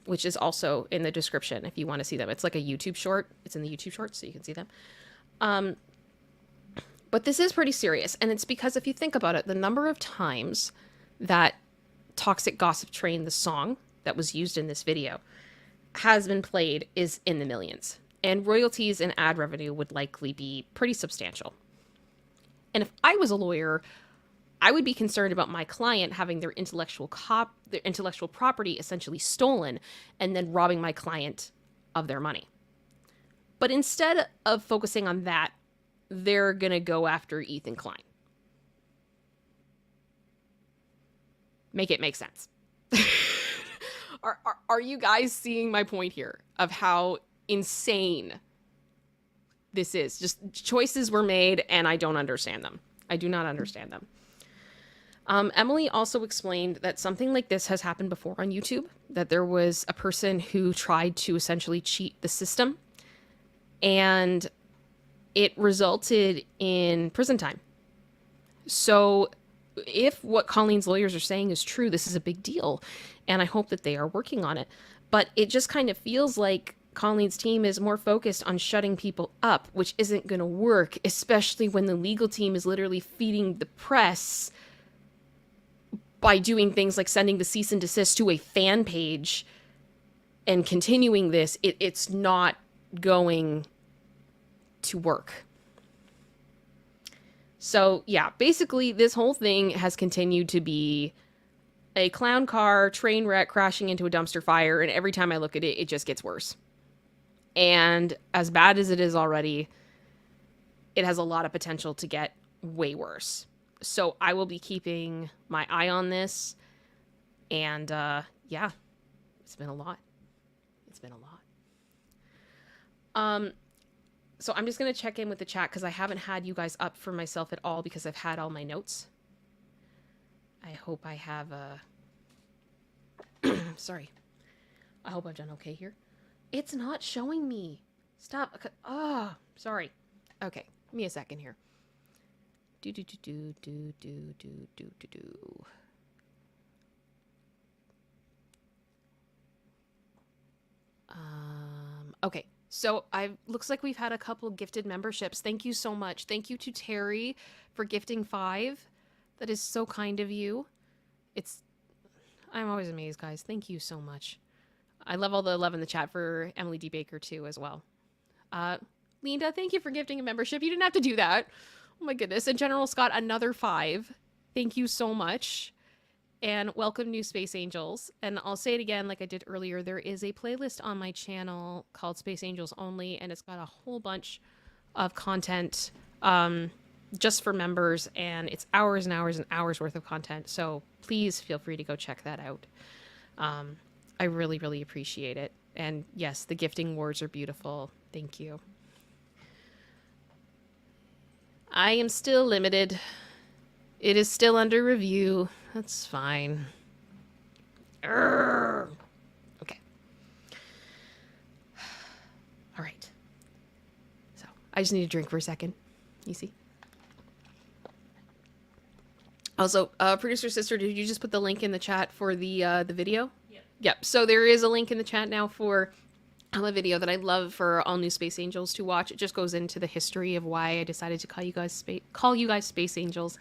which is also in the description if you want to see them. It's like a YouTube short. It's in the YouTube short, so you can see them. But this is pretty serious. And it's because if you think about it, the number of times that Toxic Gossip Train, the song that was used in this video, has been played is in the millions. And royalties and ad revenue would likely be pretty substantial. And if I was a lawyer, I would be concerned about my client having their intellectual property essentially stolen and then robbing my client of their money. But instead of focusing on that, they're going to go after Ethan Klein. Make it make sense. Are you guys seeing my point here of how insane this is? Just choices were made and I don't understand them. I do not understand them. Emily also explained that something like this has happened before on YouTube, that there was a person who tried to essentially cheat the system, and it resulted in prison time. So if what Colleen's lawyers are saying is true, this is a big deal, and I hope that they are working on it. But it just kind of feels like Colleen's team is more focused on shutting people up, which isn't going to work, especially when the legal team is literally feeding the press by doing things like sending the cease and desist to a fan page and continuing this. It's not going to work. So yeah, basically this whole thing has continued to be a clown car train wreck crashing into a dumpster fire, and every time I look at it, it just gets worse. And as bad as it is already, it has a lot of potential to get way worse. So I will be keeping my eye on this. And yeah, it's been a lot. It's been a lot. So I'm just going to check in with the chat because I haven't had you guys up for myself at all because I've had all my notes. I hope I have sorry. I hope I've done okay here. It's not showing me. Stop. Oh, sorry. Okay, give me a second here. Okay, so looks like we've had a couple gifted memberships. Thank you so much. Thank you to Terry for gifting 5. That is so kind of you. I'm always amazed, guys. Thank you so much. I love all the love in the chat for Emily D. Baker too as well. Linda, thank you for gifting a membership. You didn't have to do that. Oh my goodness. And General Scott, another 5. Thank you so much. And welcome, new Space Angels. And I'll say it again, like I did earlier, there is a playlist on my channel called Space Angels Only, and it's got a whole bunch of content just for members, and it's hours and hours and hours worth of content. So please feel free to go check that out. I really, really appreciate it. And yes, the gifting words are beautiful. Thank you. I am still limited. It is still under review. That's fine. Urgh. Okay. All right. So I just need to drink for a second. You see? Also, producer sister, did you just put the link in the chat for the video? Yep. So there is a link in the chat now for a video that I love for all new Space Angels to watch. It just goes into the history of why I decided to call you guys Space Angels.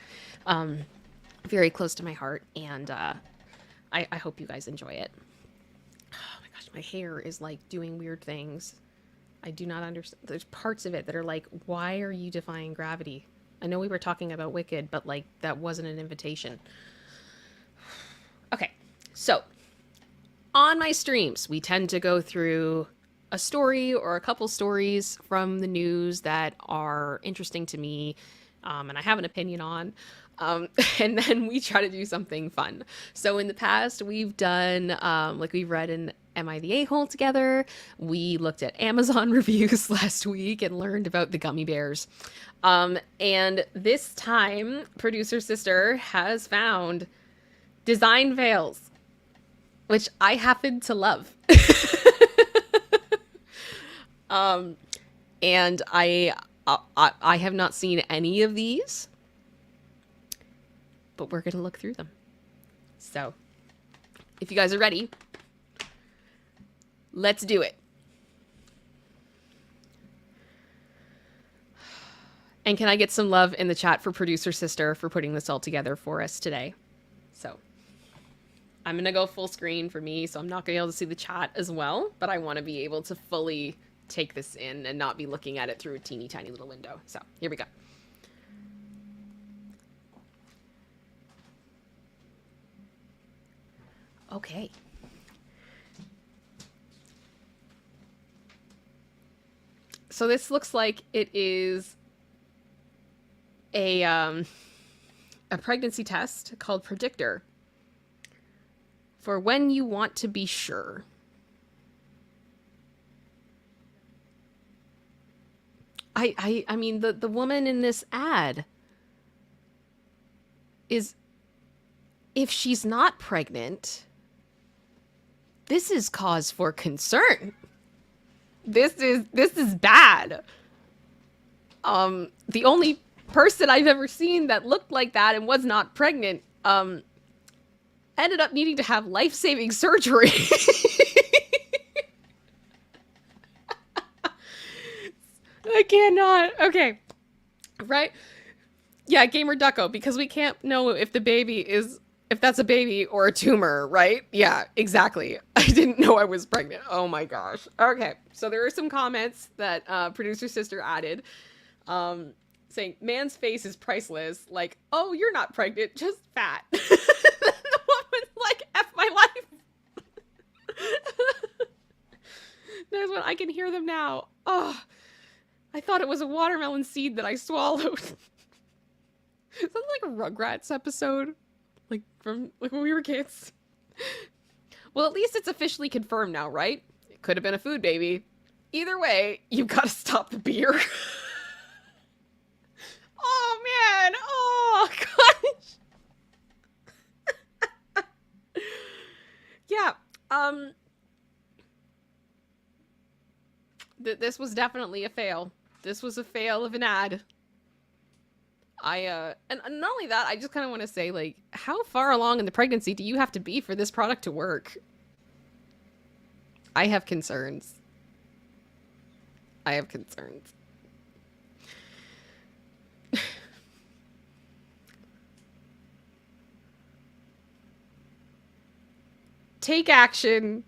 Very close to my heart, and I hope you guys enjoy it. Oh my gosh, my hair is like doing weird things. I do not understand. There's parts of it that are like, why are you defying gravity? I know we were talking about Wicked, but like that wasn't an invitation. Okay, so on my streams, we tend to go through a story or a couple stories from the news that are interesting to me, and I have an opinion on. And then we try to do something fun. So in the past, we've done, like we've read an Am I the A-hole together? We looked at Amazon reviews last week and learned about the gummy bears. And this time, producer sister has found design fails, which I happen to love. And I have not seen any of these, but we're going to look through them. So if you guys are ready, let's do it. And can I get some love in the chat for producer sister for putting this all together for us today? So I'm going to go full screen for me, so I'm not going to be able to see the chat as well, but I want to be able to fully take this in and not be looking at it through a teeny tiny little window. So here we go. Okay. So this looks like it is a pregnancy test called Predictor for when you want to be sure. I mean, the woman in this ad is if she's not pregnant, this is cause for concern. This is bad. The only person I've ever seen that looked like that and was not pregnant, ended up needing to have life-saving surgery. I cannot. Okay. Right? Yeah, Gamer Ducko, because we can't know if that's a baby or a tumor, right? Yeah, exactly. I didn't know I was pregnant. Oh my gosh. Okay, so there are some comments that producer sister added, saying, man's face is priceless. Like, oh, you're not pregnant, just fat. The woman's like, F my life. There's one, I can hear them now. Oh, I thought it was a watermelon seed that I swallowed. Sounds like a Rugrats episode. Like from when we were kids. Well, at least it's officially confirmed now, right? It could have been a food baby. Either way, you've got to stop the beer. Oh man! Oh gosh! Yeah. This was definitely a fail. This was a fail of an ad. And not only that, I just kind of want to say, like, how far along in the pregnancy do you have to be for this product to work? I have concerns. I have concerns. Take action.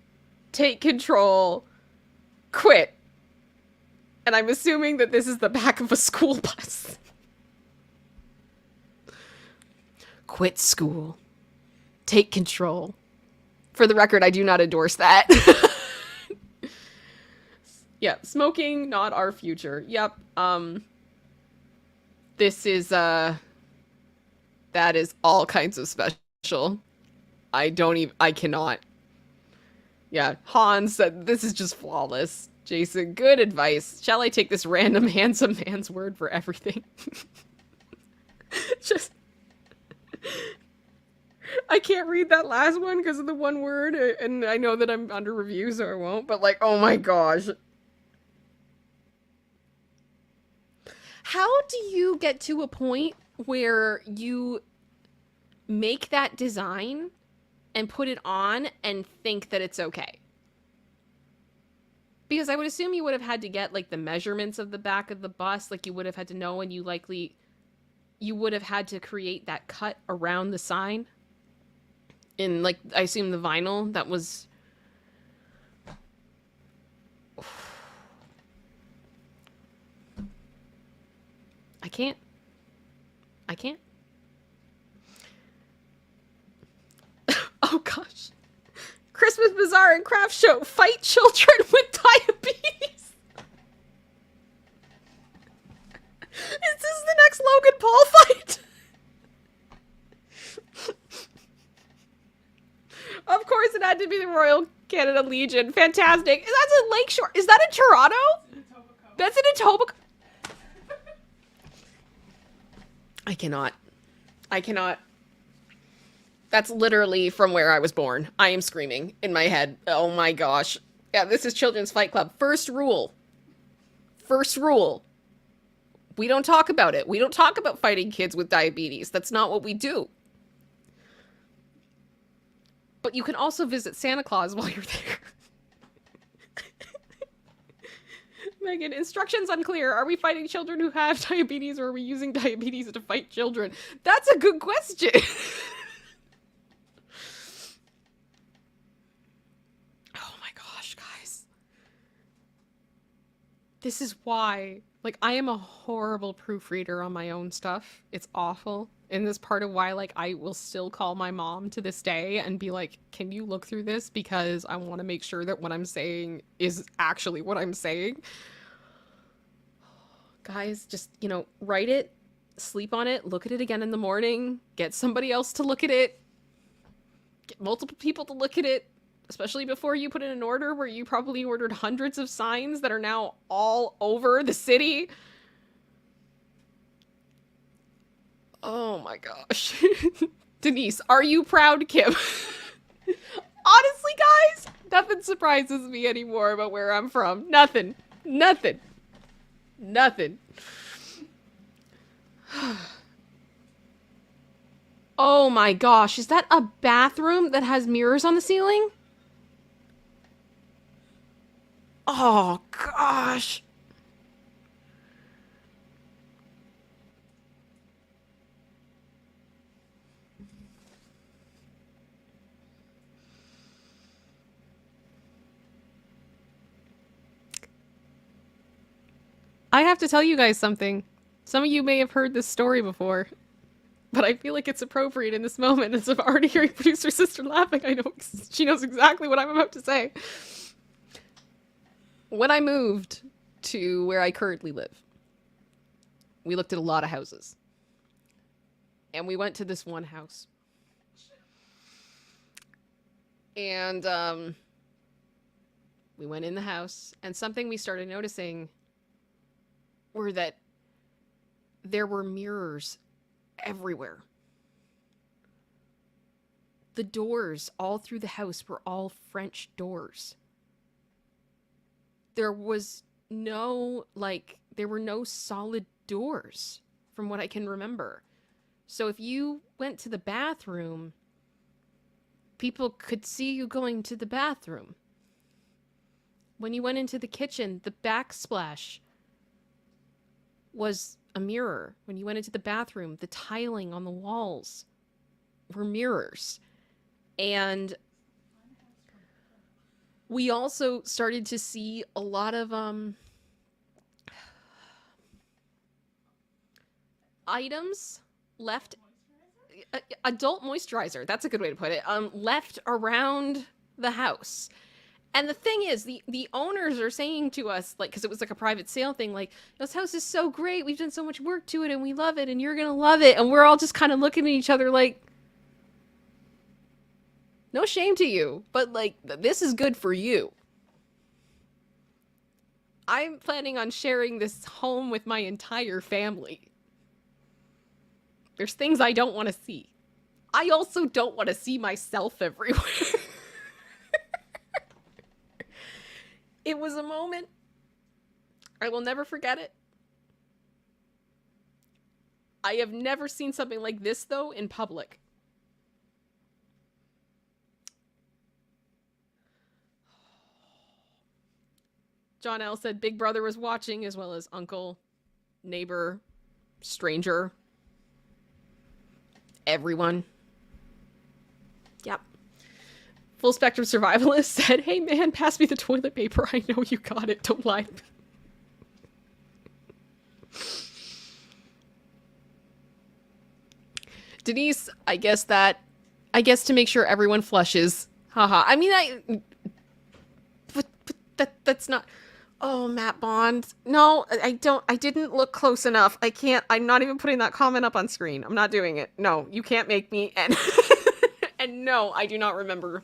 Take control. Quit. And I'm assuming that this is the back of a school bus. Quit school. Take control. For the record, I do not endorse that. Yeah, smoking, not our future. Yep. This is, that is all kinds of special. I cannot. Yeah, Hans said, this is just flawless. Jason, good advice. Shall I take this random handsome man's word for everything? Just... I can't read that last one because of the one word, and I know that I'm under review, so I won't, but like, oh my gosh. How do you get to a point where you make that design and put it on and think that it's okay? Because I would assume you would have had to get, like, the measurements of the back of the bus, like, you would have had to know, and you would have had to create that cut around the sign in, like, I assume the vinyl that was... I can't. Oh gosh. Christmas Bazaar and Craft Show. Fight children with diabetes. Is this the next Logan Paul fight? Of course it had to be the Royal Canada Legion. Fantastic. That's in Lakeshore. Is that in Toronto? That's in Etobicoke. I cannot. That's literally from where I was born. I am screaming in my head. Oh my gosh. Yeah, this is Children's Fight Club. First rule. We don't talk about it. We don't talk about fighting kids with diabetes. That's not what we do. But you can also visit Santa Claus while you're there. Megan, instructions unclear. Are we fighting children who have diabetes, or are we using diabetes to fight children? That's a good question. Oh my gosh, guys. This is why, like, I am a horrible proofreader on my own stuff. It's awful. And this part of why, like, I will still call my mom to this day and be like, can you look through this? Because I want to make sure that what I'm saying is actually what I'm saying. Guys, just, you know, write it, sleep on it, look at it again in the morning, get somebody else to look at it, get multiple people to look at it, especially before you put in an order where you probably ordered hundreds of signs that are now all over the city. Oh my gosh. Denise, are you proud, Kim? Honestly, guys, nothing surprises me anymore about where I'm from. Nothing. Nothing. Nothing. Oh my gosh, is that a bathroom that has mirrors on the ceiling? Oh gosh. I have to tell you guys something. Some of you may have heard this story before, but I feel like it's appropriate in this moment. As I'm already hearing producer sister laughing, I know she knows exactly what I'm about to say. When I moved to where I currently live, we looked at a lot of houses. And we went to this one house. And we went in the house, and something we started noticing were that there were mirrors everywhere. The doors all through the house were all French doors. There was no, there were no solid doors from what I can remember. So if you went to the bathroom, people could see you going to the bathroom. When you went into the kitchen, the backsplash was a mirror. When you went into the bathroom, the tiling on the walls were mirrors. And we also started to see a lot of items left, adult moisturizer, that's a good way to put it, left around the house. And the thing is, the owners are saying to us, because it was like a private sale thing, this house is so great, we've done so much work to it, and we love it, and you're gonna love it. And we're all just kind of looking at each other like, no shame to you, but this is good for you. I'm planning on sharing this home with my entire family. There's things I don't want to see. I also don't want to see myself everywhere. It was a moment. I will never forget it. I have never seen something like this, though, in public. John L. said Big Brother was watching, as well as uncle, neighbor, stranger, everyone. Yep. Full Spectrum Survivalist said, hey man, pass me the toilet paper. I know you got it. Don't lie. Denise, I guess to make sure everyone flushes. Haha. I mean, that's not... Oh, Matt Bond. No, I didn't look close enough. I can't. I'm not even putting that comment up on screen. I'm not doing it. No, you can't make me. And, and no, I do not remember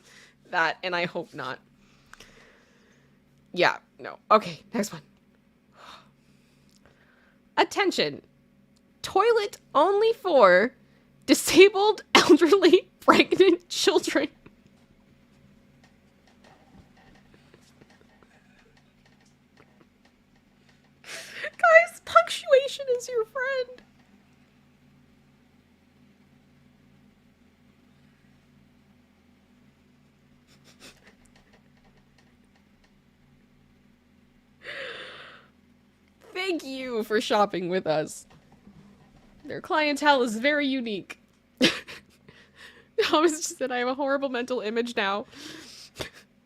that, and I hope not. Yeah, no. Okay, next one. Attention. Toilet only for disabled, elderly, pregnant children. Guys, punctuation is your friend. Thank you for shopping with us. Their clientele is very unique. Thomas just said, I have a horrible mental image now.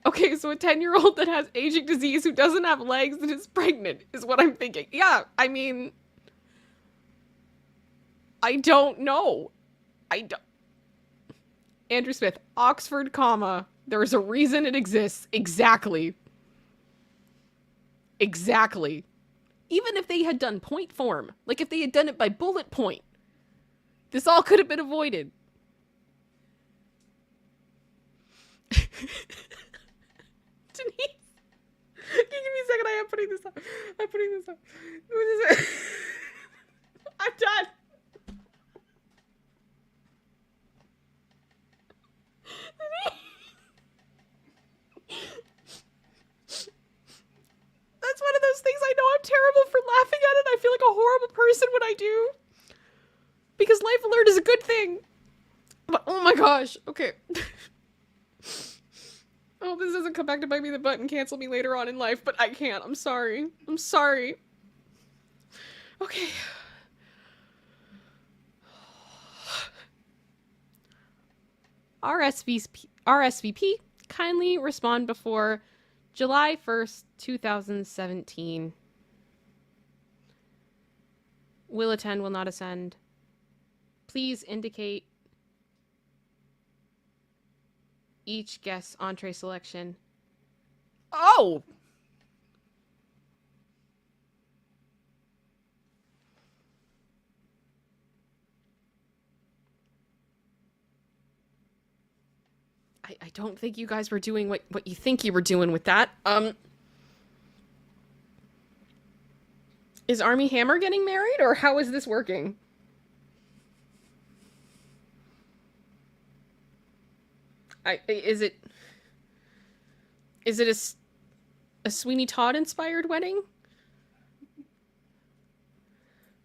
Okay, so a 10-year-old that has aging disease who doesn't have legs and is pregnant is what I'm thinking. Yeah, I mean, I don't know. I don't. Andrew Smith, Oxford, comma, there is a reason it exists. Exactly. Exactly. Even if they had done point form, like if they had done it by bullet point, this all could have been avoided. Denise, can you give me a second? I am putting this up. I'm putting this up. I'm done. do. Because life alert is a good thing. But, oh my gosh. Okay. I hope this doesn't come back to bite me in the butt and cancel me later on in life, but I can't. I'm sorry. I'm sorry. Okay. RSVP, kindly respond before July 1st, 2017. Will attend, will not ascend. Please indicate each guest's entree selection. Oh! I don't think you guys were doing what you think you were doing with that. Is Armie Hammer getting married, or how is this working? Is it a Sweeney Todd inspired wedding?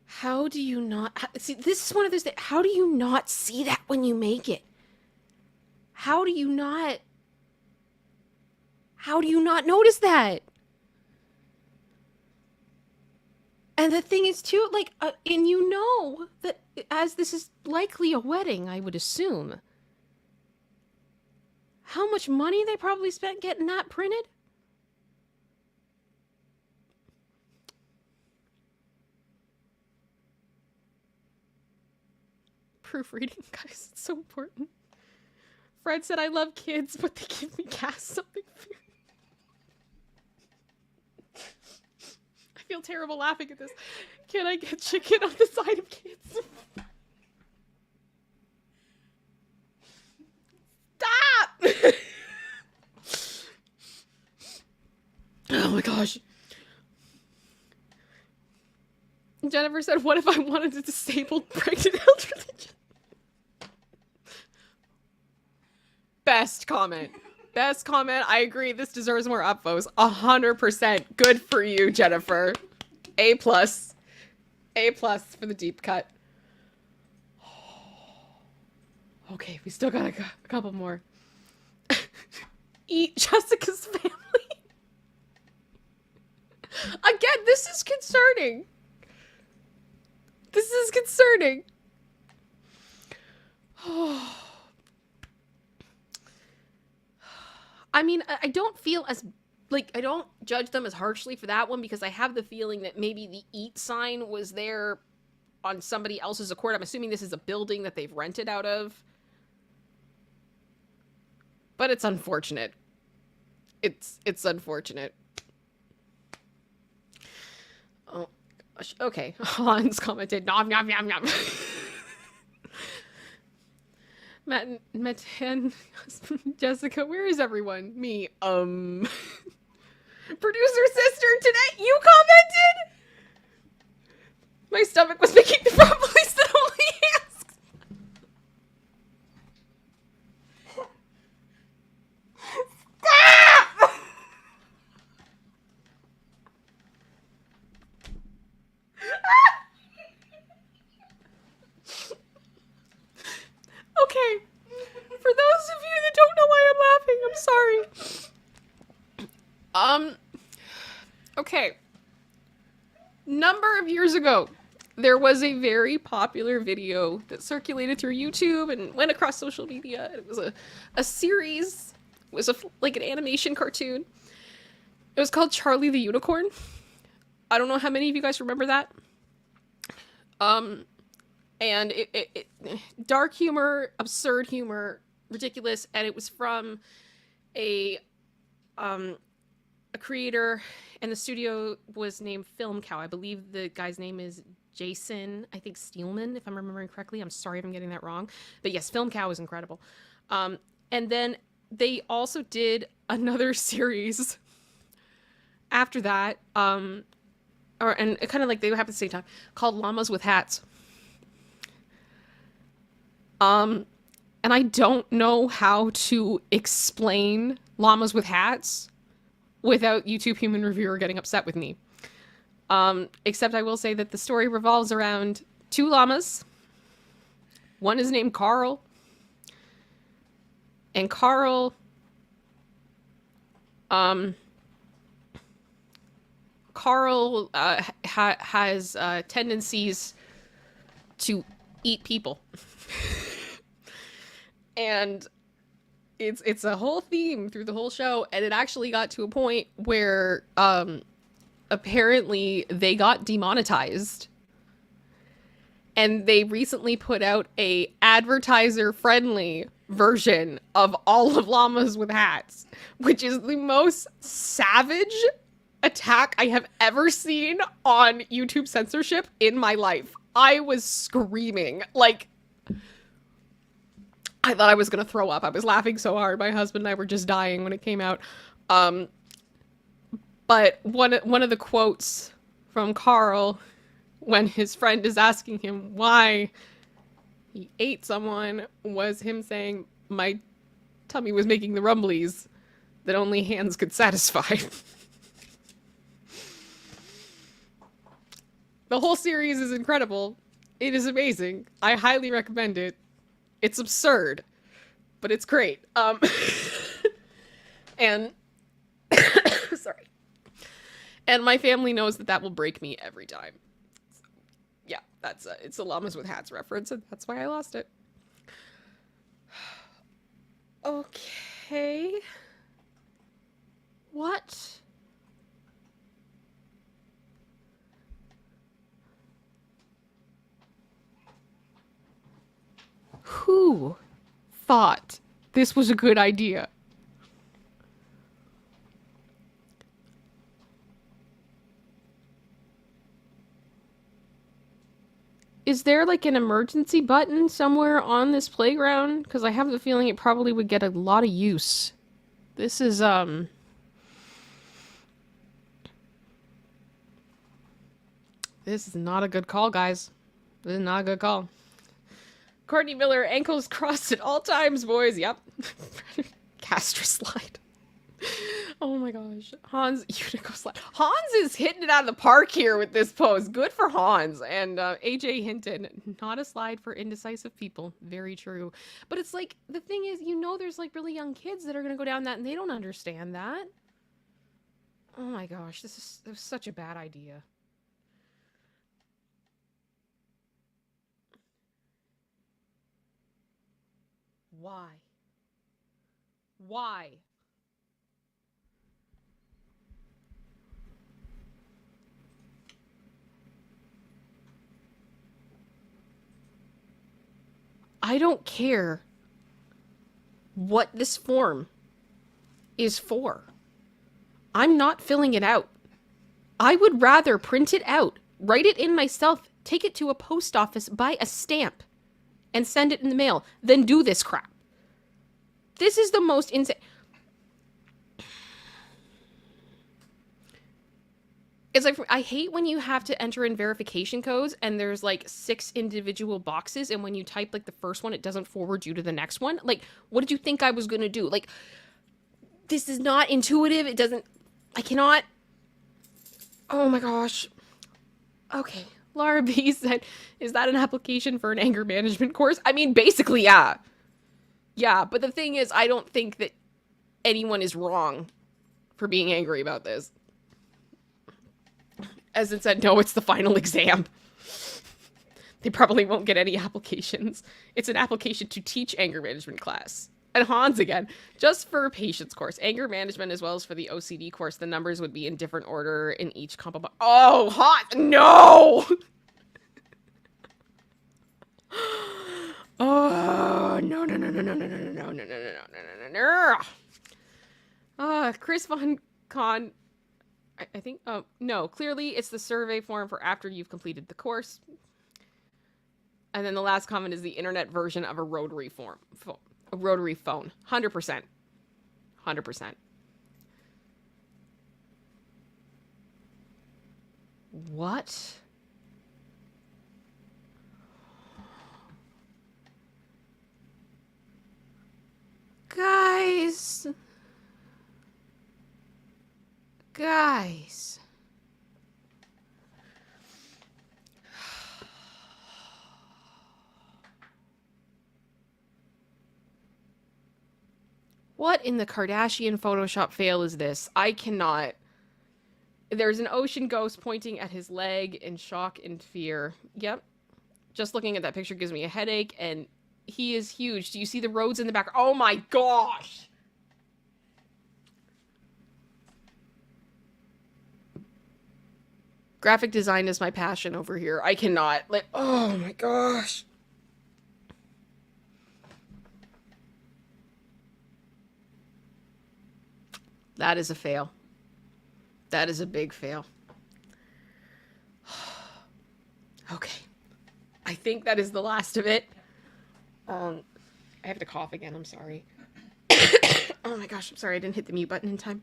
How do you not see? This is one of those things. How do you not see that when you make it? How do you not notice that? And the thing is too, like, and you know that as this is likely a wedding, I would assume. How much money they probably spent getting that printed? Proofreading, guys, it's so important. Fred said, I love kids, but they give me gas something. I feel terrible laughing at this. Can I get chicken on the side of kids? Stop! Oh my gosh. Jennifer said, what if I wanted a disabled pregnant elderly? Best comment. Best comment. I agree. This deserves more upvotes. 100%. Good for you, Jennifer. A+. A+ for the deep cut. Okay, we still got a couple more. Eat Jessica's family. Again, this is concerning. This is concerning. Oh. I mean, I don't feel as, like, I don't judge them as harshly for that one because I have the feeling that maybe the eat sign was there on somebody else's accord. I'm assuming this is a building that they've rented out of. But it's unfortunate. It's unfortunate. Oh, gosh. Okay. Hans commented, nom, nom, nom, nom. Matt and Jessica, where is everyone? Me, Producer sister, today you commented? My stomach was making the voice that only asks. Stop! Okay, for those of you that don't know why I'm laughing, I'm sorry. Okay. Number of years ago, there was a very popular video that circulated through YouTube and went across social media. It was a series. It was like an animation cartoon. It was called Charlie the Unicorn. I don't know how many of you guys remember that. And it dark humor, absurd humor, ridiculous, and it was from a creator, and the studio was named Film Cow. I believe the guy's name is Jason, I think Steelman, if I'm remembering correctly. I'm sorry if I'm getting that wrong. But yes, Film Cow is incredible. And then they also did another series after that, and kind of like they happen at the same time, called Llamas with Hats. And I don't know how to explain Llamas with Hats without YouTube Human Reviewer getting upset with me. Except I will say that the story revolves around 2 llamas. One is named Carl. And Carl has tendencies to eat people. And it's a whole theme through the whole show, and it actually got to a point where apparently they got demonetized. And they recently put out a advertiser-friendly version of all of Llamas with Hats, which is the most savage attack I have ever seen on YouTube censorship in my life. I was screaming. Like, I thought I was going to throw up. I was laughing so hard. My husband and I were just dying when it came out. But one of the quotes from Carl, when his friend is asking him why he ate someone, was him saying, "My tummy was making the rumblies that only hands could satisfy." The whole series is incredible. It is amazing. I highly recommend it. It's absurd, but it's great. And sorry. And my family knows that will break me every time. So, yeah, it's a Llamas with Hats reference, and that's why I lost it. Okay. What? Who thought this was a good idea? Is there like an emergency button somewhere on this playground? Because I have the feeling it probably would get a lot of use. This is, this is not a good call, guys. This is not a good call. Courtney Miller, ankles crossed at all times, boys. Yep. Castor slide. Oh my gosh. Hans, Unico slide. Hans is hitting it out of the park here with this pose. Good for Hans. And AJ Hinton, not a slide for indecisive people. Very true. But it's like, the thing is, there's like really young kids that are going to go down that and they don't understand that. Oh my gosh. This was such a bad idea. Why? Why? I don't care what this form is for. I'm not filling it out. I would rather print it out, write it in myself, take it to a post office, buy a stamp, and send it in the mail than do this crap. This is the most insane. It's like, I hate when you have to enter in verification codes and there's like 6 individual boxes, and when you type like the first one, it doesn't forward you to the next one. Like, what did you think I was going to do? Like, this is not intuitive. I cannot. Oh my gosh. Okay. Laura B said, is that an application for an anger management course? I mean, basically, yeah. Yeah, but the thing is, I don't think that anyone is wrong for being angry about this. As it said, no, it's the final exam. They probably won't get any applications. It's an application to teach anger management class. And Hans again, just for a patience course, anger management as well as for the OCD course, the numbers would be in different order in each compo. Oh, Hans, no! Oh, no. Chris Von Con, I think, oh, no, clearly it's the survey form for after you've completed the course. And then the last comment is the internet version of a rotary phone. 100%. 100%. What? Guys. What in the Kardashian Photoshop fail is this? I cannot. There's an ocean ghost pointing at his leg in shock and fear. Yep. Just looking at that picture gives me a headache, and he is huge. Do you see the roads in the back? Oh my gosh! Graphic design is my passion over here. I cannot. Like, oh my gosh. That is a fail. That is a big fail. Okay. I think that is the last of it. I have to cough again. I'm sorry. Oh my gosh. I'm sorry. I didn't hit the mute button in time.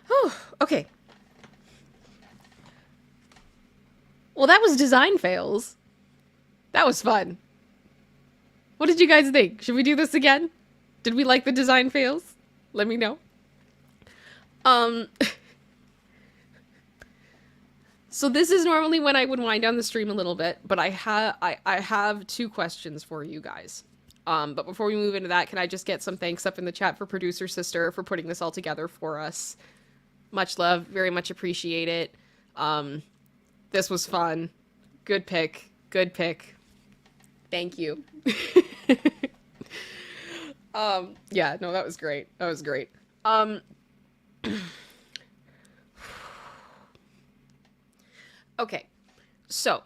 Oh, okay. Well, that was design fails. That was fun. What did you guys think? Should we do this again? Did we like the design fails? Let me know. So this is normally when I would wind down the stream a little bit, but I have 2 questions for you guys. But before we move into that, can I just get some thanks up in the chat for producer sister for putting this all together for us? Much love, very much appreciate it. This was fun. Good pick. Good pick. Thank you. Yeah, no, that was great. That was great. Okay, so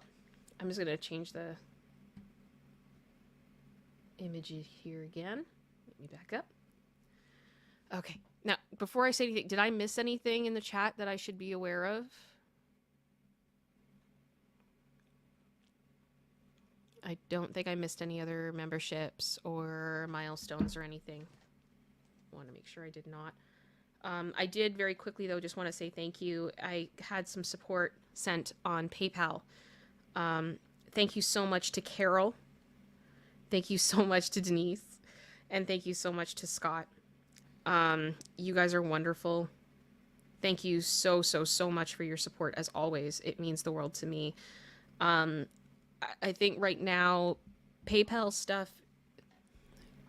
I'm just gonna change the image here again. Let me back up. Okay, now before I say anything, did I miss anything in the chat that I should be aware of? I don't think I missed any other memberships or milestones or anything. I want to make sure I did not. I did very quickly, though, just want to say thank you. I had some support sent on PayPal. Thank you so much to Carol. Thank you so much to Denise. And thank you so much to Scott. You guys are wonderful. Thank you so much for your support, as always. It means the world to me. I think right now, PayPal stuff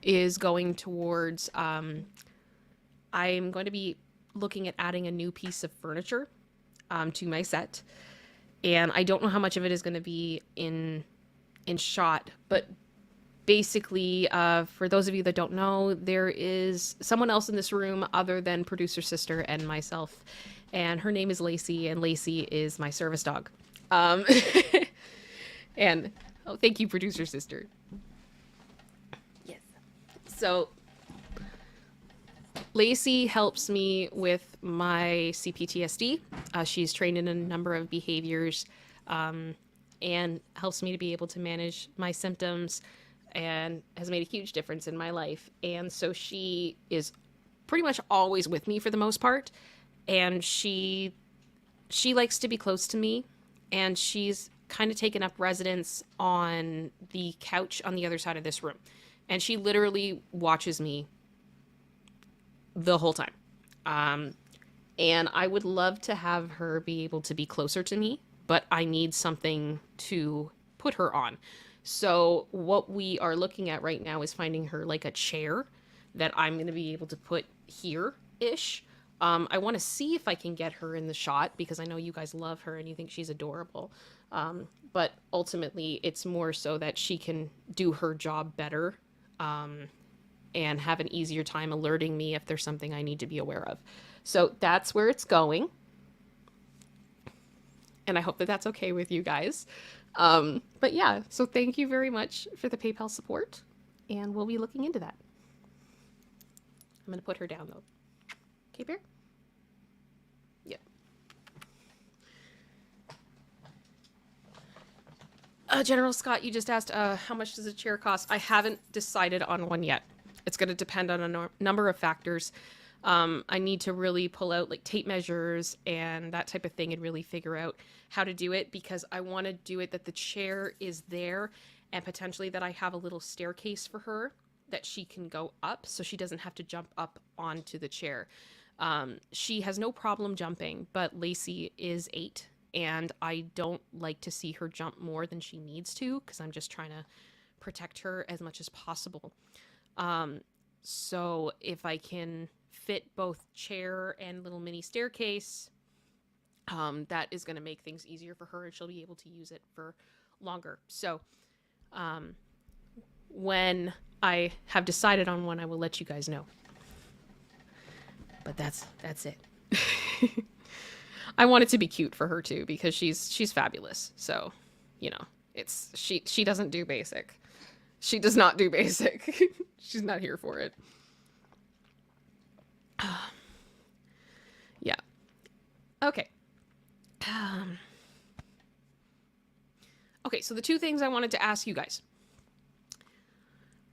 is going towards... I'm going to be looking at adding a new piece of furniture to my set. And I don't know how much of it is going to be in shot, but basically, for those of you that don't know, there is someone else in this room other than producer sister and myself, and her name is Lacey, and Lacey is my service dog. And oh, thank you, producer sister. Yes. So Lacey helps me with my CPTSD. She's trained in a number of behaviors and helps me to be able to manage my symptoms and has made a huge difference in my life. And so she is pretty much always with me for the most part. And she likes to be close to me, and she's kind of taken up residence on the couch on the other side of this room. And she literally watches me the whole time. And I would love to have her be able to be closer to me, but I need something to put her on. So what we are looking at right now is finding her like a chair that I'm going to be able to put here-ish. I want to see if I can get her in the shot because I know you guys love her and you think she's adorable. But ultimately, it's more so that she can do her job better and have an easier time alerting me if there's something I need to be aware of. So that's where it's going. And I hope that that's okay with you guys. But yeah, so thank you very much for the PayPal support. And we'll be looking into that. I'm going to put her down, though. Okay, Bear? Yep. General Scott, you just asked how much does a chair cost? I haven't decided on one yet. It's going to depend on a number of factors. I need to really pull out like tape measures and that type of thing and really figure out how to do it because I want to do it that the chair is there and potentially that I have a little staircase for her that she can go up so she doesn't have to jump up onto the chair. She has no problem jumping, but Lacey is 8 and I don't like to see her jump more than she needs to because I'm just trying to protect her as much as possible. So if I can fit both chair and little mini staircase, that is going to make things easier for her, and she'll be able to use it for longer. So when I have decided on one, I will let you guys know. But that's it. I want it to be cute for her too, because she's fabulous. So, you know, it's she doesn't do basic. She does not do basic. She's not here for it. Yeah. Okay. Okay, so the two things I wanted to ask you guys.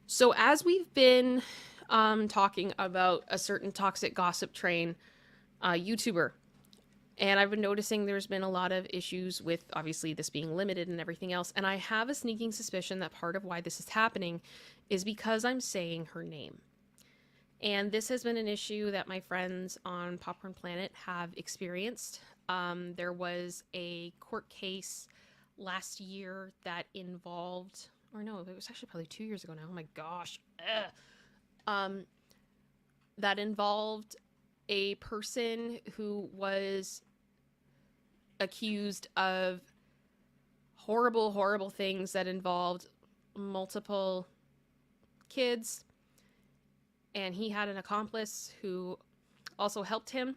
So as we've been talking about a certain toxic gossip train YouTuber, and I've been noticing there's been a lot of issues with obviously this being limited and everything else, and I have a sneaking suspicion that part of why this is happening is because I'm saying her name. And this has been an issue that my friends on Popcorn Planet have experienced. There was a court case last year that involved, or no, it was actually probably 2 years ago now. Oh my gosh. That involved a person who was accused of horrible, horrible things that involved multiple kids. And he had an accomplice who also helped him.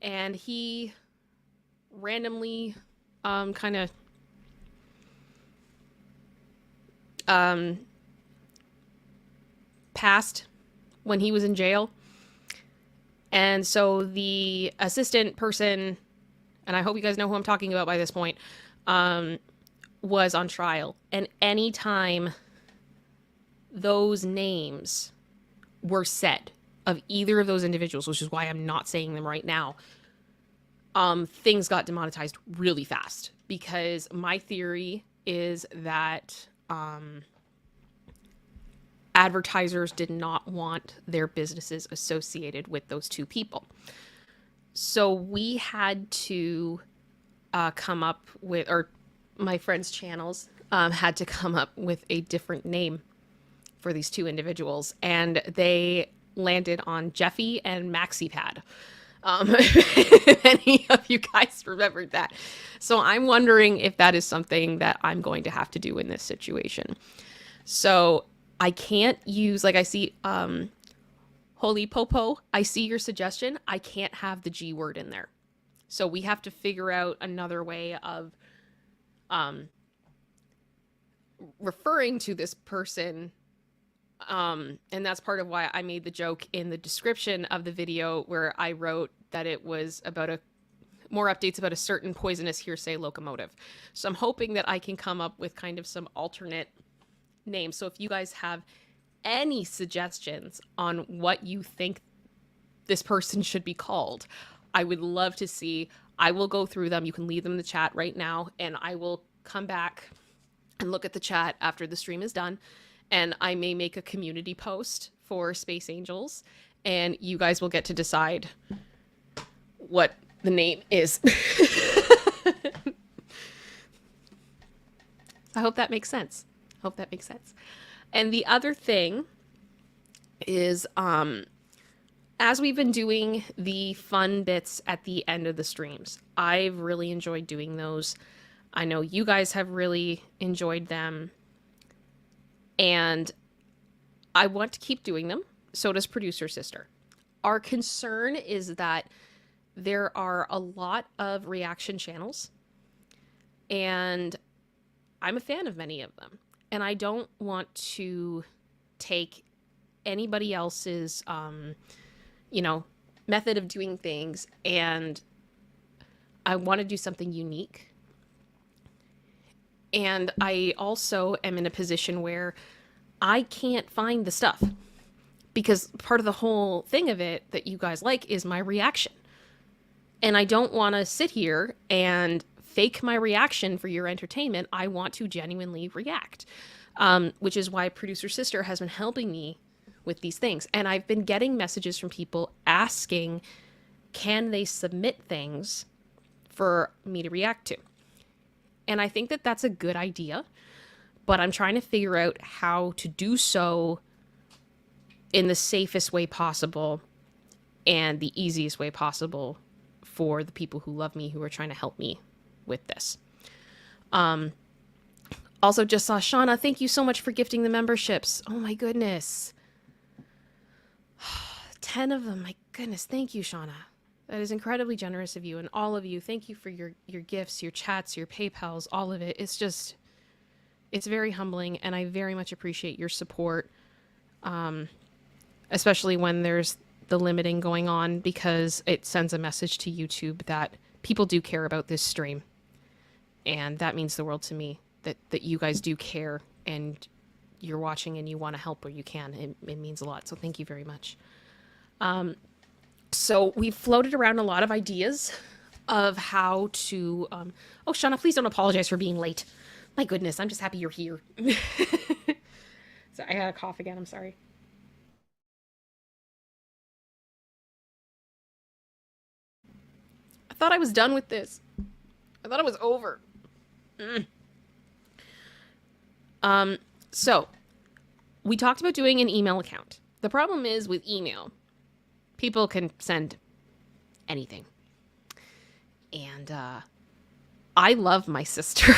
And he randomly kind of passed when he was in jail. And so the assistant person, and I hope you guys know who I'm talking about by this point, was on trial. And anytime those names were said of either of those individuals, which is why I'm not saying them right now, things got demonetized really fast, because my theory is that advertisers did not want their businesses associated with those two people. So we had to come up with, or my friends' channels had to come up with a different name for these two individuals, and they landed on Jeffy and MaxiPad. If any of you guys remembered that. So I'm wondering if that is something that I'm going to have to do in this situation. So I can't use, like I see, Holy Popo, I see your suggestion. I can't have the G word in there. So we have to figure out another way of referring to this person. And that's part of why I made the joke in the description of the video where I wrote that it was about more updates about a certain poisonous hearsay locomotive. So I'm hoping that I can come up with kind of some alternate names. So if you guys have any suggestions on what you think this person should be called, I would love to see. I will go through them. You can leave them in the chat right now, and I will come back and look at the chat after the stream is done. And I may make a community post for Space Angels, and you guys will get to decide what the name is. I hope that makes sense. And the other thing is, as we've been doing the fun bits at the end of the streams, I've really enjoyed doing those. I know you guys have really enjoyed them. And I want to keep doing them. So does Producer Sister. Our concern is that there are a lot of reaction channels, and I'm a fan of many of them. And I don't want to take anybody else's, method of doing things, and I want to do something unique. And I also am in a position where I can't find the stuff, because part of the whole thing of it that you guys like is my reaction. And I don't want to sit here and fake my reaction for your entertainment. I want to genuinely react, which is why Producer Sister has been helping me with these things. And I've been getting messages from people asking, can they submit things for me to react to? And I think that that's a good idea, but I'm trying to figure out how to do so in the safest way possible and the easiest way possible for the people who love me, who are trying to help me with this. Also just saw Shauna, thank you so much for gifting the memberships. Oh my goodness. 10 of them. My goodness. Thank you, Shauna. That is incredibly generous of you, and all of you. Thank you for your gifts, your chats, your PayPals, all of it. It's very humbling, and I very much appreciate your support, especially when there's the limiting going on, because it sends a message to YouTube that people do care about this stream, and that means the world to me, that you guys do care, and you're watching and you want to help where you can. It means a lot, so thank you very much. So we've floated around a lot of ideas of how to, oh, Shauna, please don't apologize for being late. My goodness, I'm just happy you're here. So I had a cough again, I'm sorry. I thought I was done with this. I thought it was over. So we talked about doing an email account. The problem is with email, people can send anything. And I love my sister.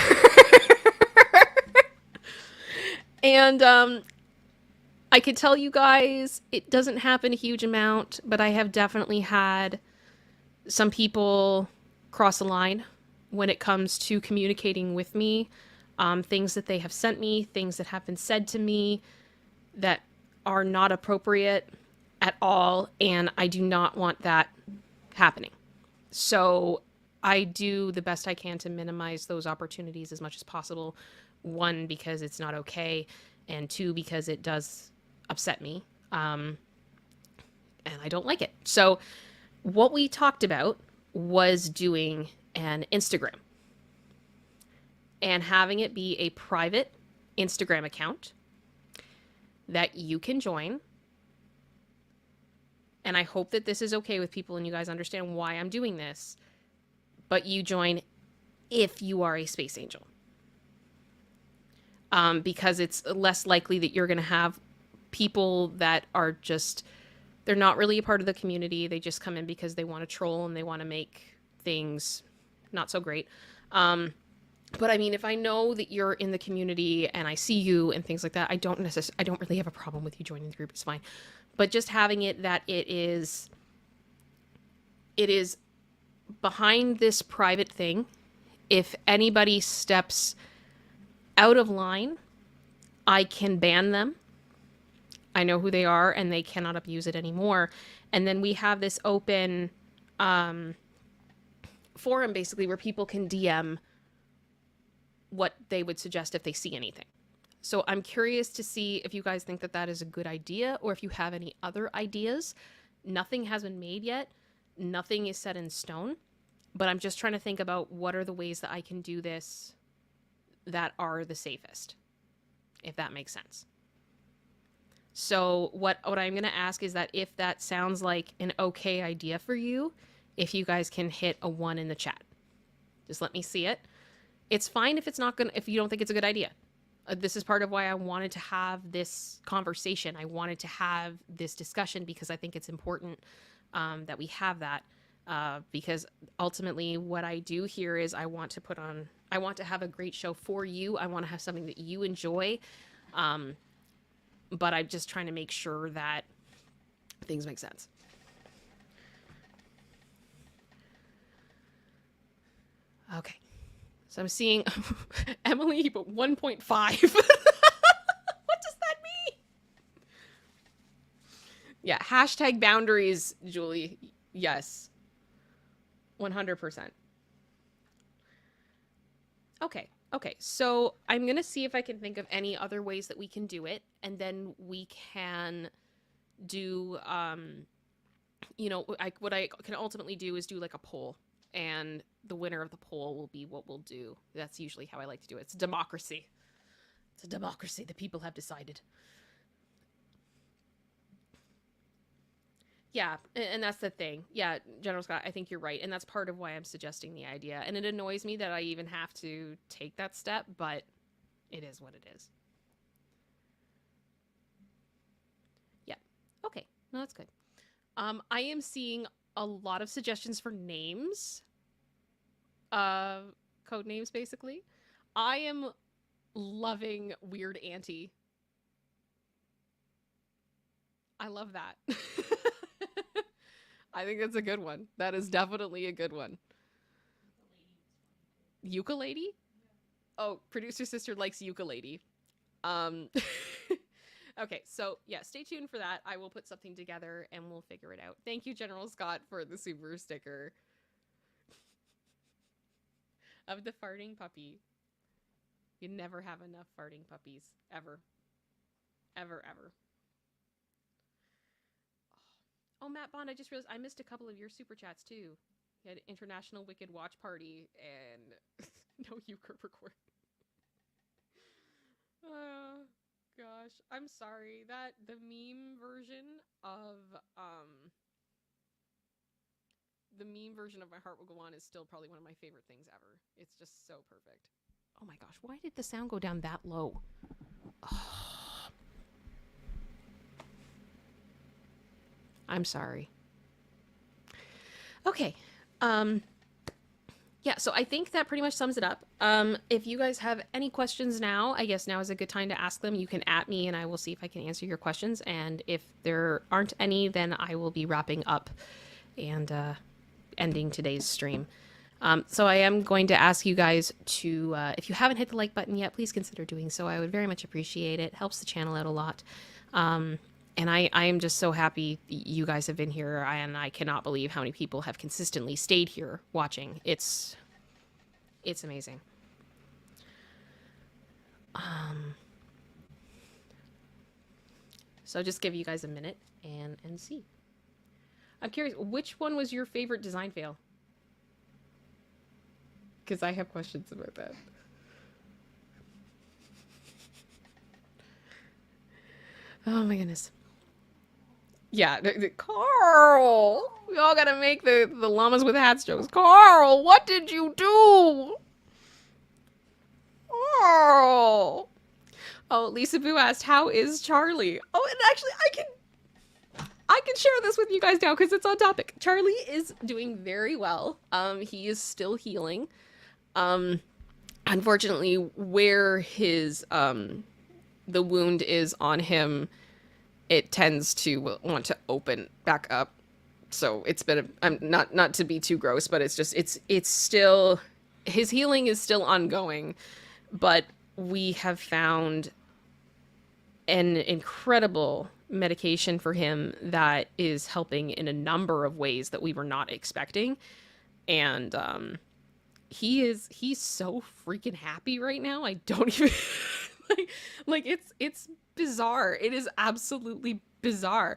And I could tell you guys, it doesn't happen a huge amount, but I have definitely had some people cross the line when it comes to communicating with me. Things that they have sent me, things that have been said to me that are not appropriate at all, and I do not want that happening. So I do the best I can to minimize those opportunities as much as possible. One, because it's not okay, and two, because it does upset me, and I don't like it. So what we talked about was doing an Instagram and having it be a private Instagram account that you can join. And I hope that this is okay with people and you guys understand why I'm doing this. But you join if you are a space angel. Because it's less likely that you're going to have people that are just, they're not really a part of the community. They just come in because they want to troll and they want to make things not so great. But I mean, if I know that you're in the community and I see you and things like that, I don't really have a problem with you joining the group. It's fine. But just having it that it is behind this private thing. If anybody steps out of line, I can ban them. I know who they are and they cannot abuse it anymore. And then we have this open forum basically where people can DM what they would suggest if they see anything. So I'm curious to see if you guys think that that is a good idea or if you have any other ideas. Nothing has been made yet. Nothing is set in stone. But I'm just trying to think about what are the ways that I can do this that are the safest, if that makes sense. So what I'm going to ask is that if that sounds like an okay idea for you, if you guys can hit a 1 in the chat. Just let me see it. It's fine if if you don't think it's a good idea. This is part of why I wanted to have this conversation. I wanted to have this discussion because I think it's important that we have that. Because ultimately what I do here is I want to have a great show for you. I want to have something that you enjoy. But I'm just trying to make sure that things make sense. Okay. So I'm seeing Emily, but 1.5. What does that mean? Yeah, hashtag boundaries, Julie. Yes. 100%. Okay. So I'm going to see if I can think of any other ways that we can do it. And then we can do, what I can ultimately do is do like a poll. And the winner of the poll will be what we'll do. That's usually how I like to do it. It's a democracy. It's a democracy. The people have decided. Yeah, and that's the thing. Yeah, General Scott, I think you're right. And that's part of why I'm suggesting the idea. And it annoys me that I even have to take that step, but it is what it is. Yeah. that's good. I am seeing a lot of suggestions for names. Code names, basically. I am loving Weird Auntie. I love that. I think that's a good one. That is definitely a good one. Ukulele? Oh, producer sister likes ukulele. Okay, so yeah, stay tuned for that. I will put something together and we'll figure it out. Thank you, General Scott, for the super sticker of the farting puppy. You never have enough farting puppies. Ever. Ever, ever. Oh, Matt Bond, I just realized I missed a couple of your super chats too. You had International Wicked Watch Party and no euchre record. Oh gosh, I'm sorry that the meme version of My Heart Will Go On is still probably one of my favorite things ever. It's just so perfect. Oh my gosh, why did the sound go down that low? Oh. I'm sorry. Okay. Yeah, so I think that pretty much sums it up. If you guys have any questions now, I guess now is a good time to ask them. You can @ me and I will see if I can answer your questions. And if there aren't any, then I will be wrapping up and ending today's stream. So I am going to ask you guys to, if you haven't hit the like button yet, please consider doing so. I would very much appreciate it. Helps the channel out a lot. And I am just so happy you guys have been here, and I cannot believe how many people have consistently stayed here watching. It's amazing. So I'll just give you guys a minute and see. I'm curious, which one was your favorite design fail? Because I have questions about that. Oh my goodness. Yeah, Carl! We all gotta make the llamas with hats jokes. Carl, what did you do? Carl! Oh, Lisa Boo asked, how is Charlie? Oh, and actually, I can share this with you guys now because it's on topic. Charlie is doing very well. He is still healing. Unfortunately, where his, the wound is on him, it tends to want to open back up. So it's been, not to be too gross, but it's just, it's still, his healing is still ongoing, but we have found an incredible medication for him that is helping in a number of ways that we were not expecting. And, he's so freaking happy right now. I don't even like it's bizarre. It is absolutely bizarre.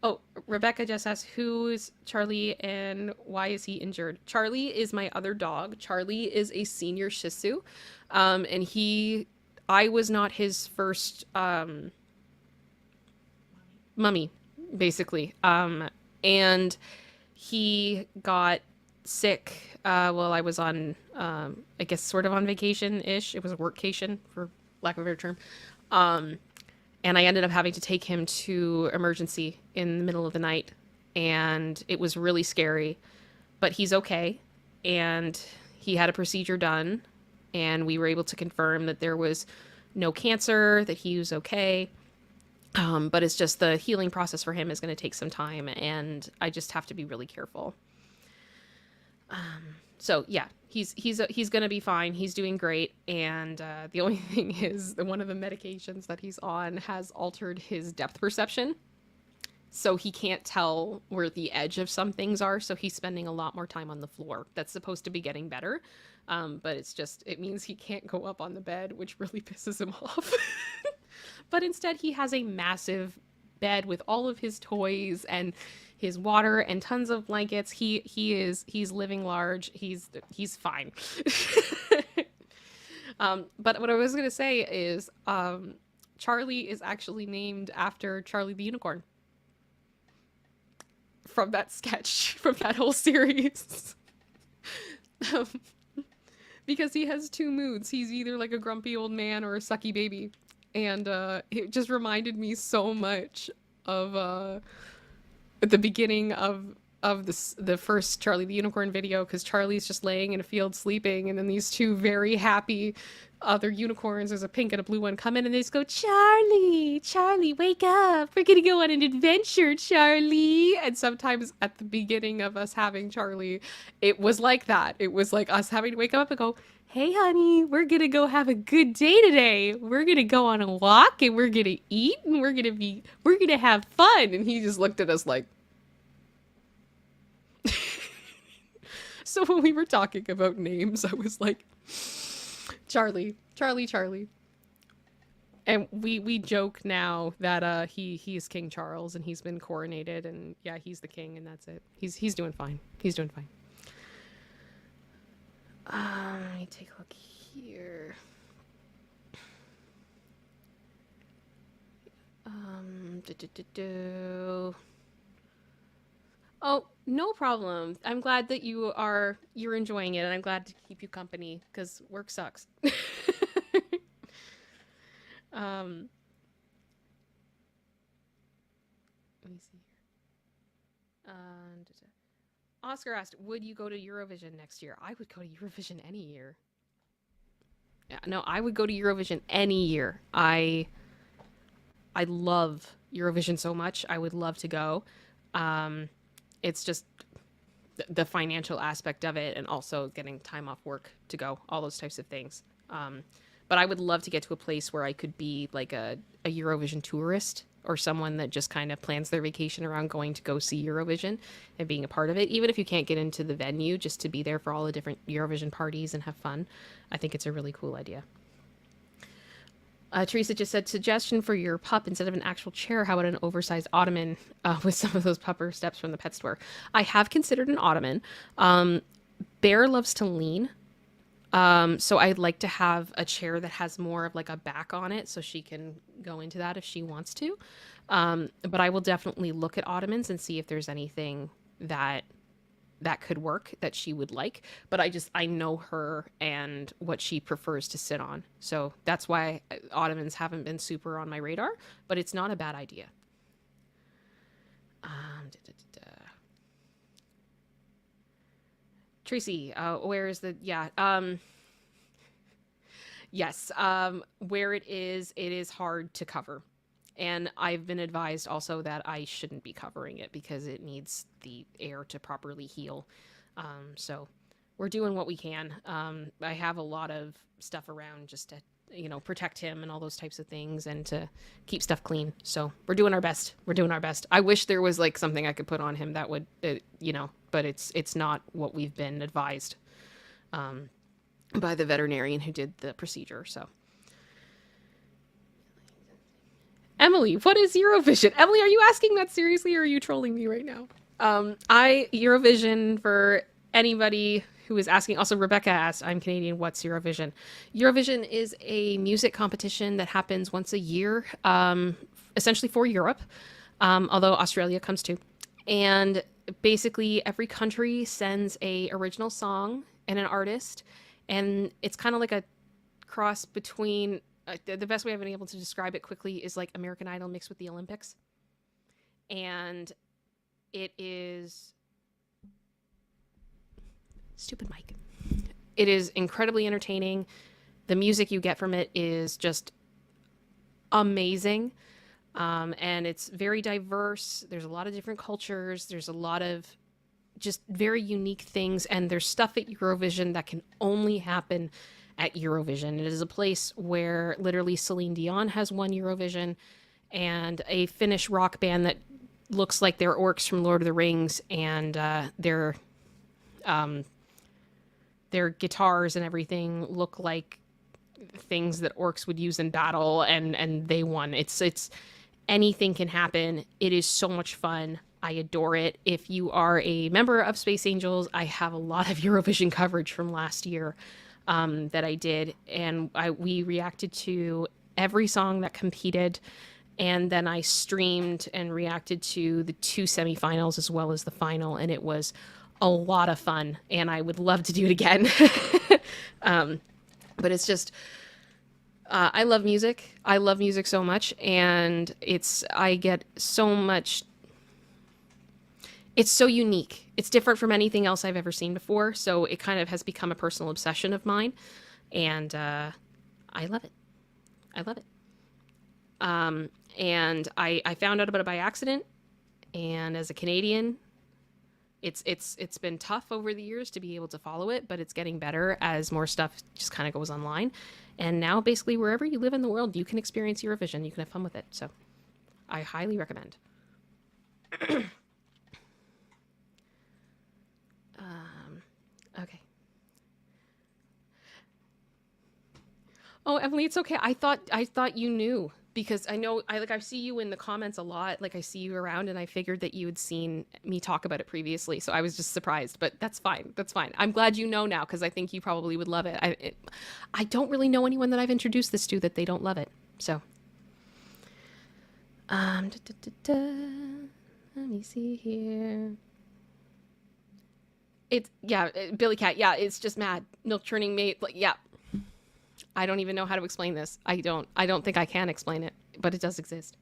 Oh, Rebecca just asked, who's Charlie and why is he injured? Charlie is my other dog. Charlie is a senior Shih Tzu. And I was not his first mummy, basically. And he got sick while I was on, I guess, sort of on vacation-ish. It was a workcation, for lack of a better term. And I ended up having to take him to emergency in the middle of the night. And it was really scary. But he's okay. And he had a procedure done. And we were able to confirm that there was no cancer, that he was okay. But it's just the healing process for him is going to take some time. And I just have to be really careful. So yeah, he's gonna be fine. He's doing great. And the only thing is that one of the medications that he's on has altered his depth perception. So he can't tell where the edge of some things are. So he's spending a lot more time on the floor. That's supposed to be getting better. But it means he can't go up on the bed, which really pisses him off. But instead he has a massive bed with all of his toys and his water and tons of blankets. He's living large. He's fine. But what I was going to say is, Charlie is actually named after Charlie the Unicorn from that sketch, from that whole series. Because he has two moods. He's either like a grumpy old man or a sucky baby. And it just reminded me so much of at the beginning of the first Charlie the Unicorn video, because Charlie's just laying in a field sleeping, and then these two very happy other unicorns, there's a pink and a blue one, come in and they just go, Charlie, Charlie, wake up, we're gonna go on an adventure, Charlie. And sometimes at the beginning of us having Charlie, it was like that. It was like us having to wake up and go, hey honey, we're gonna go have a good day today, we're gonna go on a walk and we're gonna eat and we're gonna have fun. And he just looked at us like, so when we were talking about names, I was like, Charlie, Charlie, Charlie. And we joke now that he is King Charles and he's been coronated, and yeah, he's the king and that's it. He's doing fine. He's doing fine. Let me take a look here. Oh, no problem. I'm glad that you're enjoying it, and I'm glad to keep you company because work sucks. Let me see here. Oscar asked, would you go to Eurovision next year? I would go to Eurovision any year. Yeah, no, I would go to Eurovision any year. I love Eurovision so much. I would love to go. It's just the financial aspect of it, and also getting time off work to go, all those types of things. But I would love to get to a place where I could be like a Eurovision tourist, or someone that just kind of plans their vacation around going to go see Eurovision and being a part of it. Even if you can't get into the venue, just to be there for all the different Eurovision parties and have fun. I think it's a really cool idea. Teresa just said, suggestion for your pup, instead of an actual chair, how about an oversized ottoman with some of those pupper steps from the pet store? I have considered an ottoman. Bear loves to lean. So I'd like to have a chair that has more of like a back on it, so she can go into that if she wants to. But I will definitely look at ottomans and see if there's anything that could work that she would like. But I know her and what she prefers to sit on. So that's why ottomans haven't been super on my radar, but it's not a bad idea. Tracy, where is the, yes, where it is hard to cover. And I've been advised also that I shouldn't be covering it because it needs the air to properly heal. So we're doing what we can. I have a lot of stuff around just to, protect him and all those types of things, and to keep stuff clean. So we're doing our best. I wish there was like something I could put on him that would, but it's not what we've been advised by the veterinarian who did the procedure. So. Emily, what is Eurovision? Emily, are you asking that seriously, or are you trolling me right now? Eurovision, for anybody who is asking, also Rebecca asked, I'm Canadian, what's Eurovision? Eurovision is a music competition that happens once a year, essentially for Europe, although Australia comes too. And basically every country sends a original song and an artist, and it's kind of like a cross between... the best way I've been able to describe it quickly is like American Idol mixed with the Olympics. And it is... Stupid mic. It is incredibly entertaining. The music you get from it is just amazing. And it's very diverse. There's a lot of different cultures. There's a lot of just very unique things. And there's stuff at Eurovision that can only happen at Eurovision. It is a place where literally Celine Dion has won Eurovision, and a Finnish rock band that looks like they're orcs from Lord of the Rings, and their guitars and everything look like things that orcs would use in battle, and they won. It's anything can happen. It is so much fun. I adore it. If you are a member of Space Angels, I have a lot of Eurovision coverage from last year that I did, and we reacted to every song that competed, and then I streamed and reacted to the 2 semifinals as well as the final, and it was a lot of fun, and I would love to do it again. But it's just, I love music. I love music so much, and I get so much it's so unique. It's different from anything else I've ever seen before. So it kind of has become a personal obsession of mine. And I love it. I love it. And I found out about it by accident. And as a Canadian, it's been tough over the years to be able to follow it, but it's getting better as more stuff just kind of goes online. And now basically wherever you live in the world, you can experience Eurovision. You can have fun with it. So I highly recommend. Okay. Oh, Emily, it's okay. I thought you knew because I know I see you in the comments a lot. Like I see you around, and I figured that you had seen me talk about it previously. So I was just surprised, but that's fine. That's fine. I'm glad you know now because I think you probably would love it. I don't really know anyone that I've introduced this to that they don't love it. So, let me see here. Billy Cat. Yeah, it's just mad. Milk churning mate. Like, yeah. I don't even know how to explain this. I don't think I can explain it, but it does exist.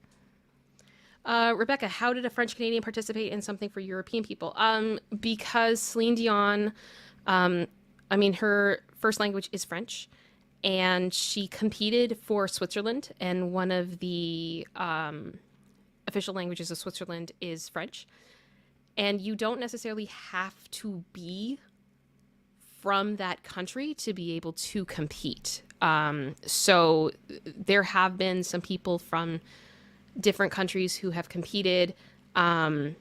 Rebecca, how did a French Canadian participate in something for European people? Because Celine Dion, her first language is French, and she competed for Switzerland, and one of the official languages of Switzerland is French. And you don't necessarily have to be from that country to be able to compete. So there have been some people from different countries who have competed. Some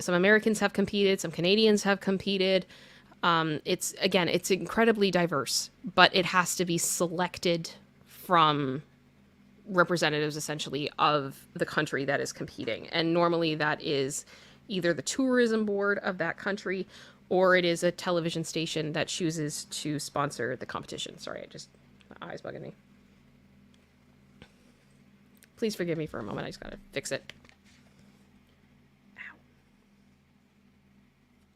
Americans have competed, some Canadians have competed. It's incredibly diverse, but it has to be selected from representatives essentially of the country that is competing. And normally that is either the tourism board of that country or it is a television station that chooses to sponsor the competition. Sorry, my eyes bugging me. Please forgive me for a moment. I just gotta fix it. Ow.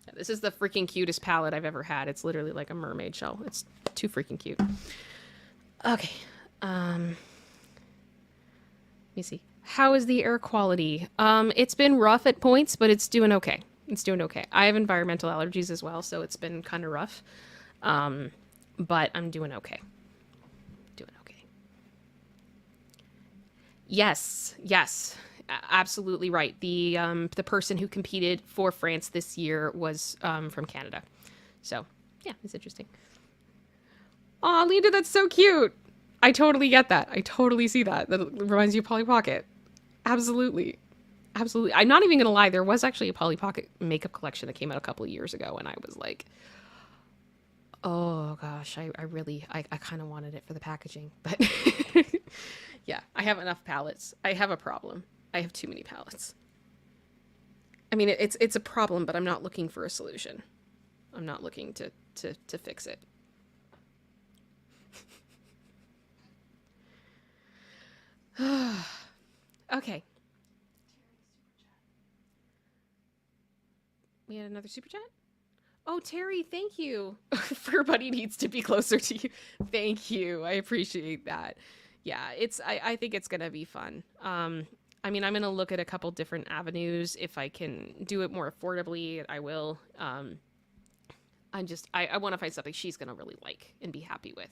Yeah, this is the freaking cutest palette I've ever had. It's literally like a mermaid shell. It's too freaking cute. Okay. Let me see. How is the air quality? It's been rough at points, but it's doing okay. It's doing okay. I have environmental allergies as well, so it's been kind of rough. But I'm doing okay. Doing okay. Yes, absolutely right. The person who competed for France this year was from Canada. So, yeah, it's interesting. Aw, Linda, that's so cute. I totally get that. I totally see that. That reminds you of Polly Pocket. Absolutely. Absolutely. I'm not even going to lie. There was actually a Polly Pocket makeup collection that came out a couple of years ago, and I was like, oh gosh, I kind of wanted it for the packaging. But yeah, I have enough palettes. I have a problem. I have too many palettes. I mean, it's a problem, but I'm not looking for a solution. I'm not looking to fix it. Okay. We had another super chat? Oh, Terry, thank you. Everybody needs to be closer to you. Thank you. I appreciate that. Yeah, I think it's going to be fun. I'm going to look at a couple different avenues. If I can do it more affordably, I will. I want to find something she's going to really like and be happy with.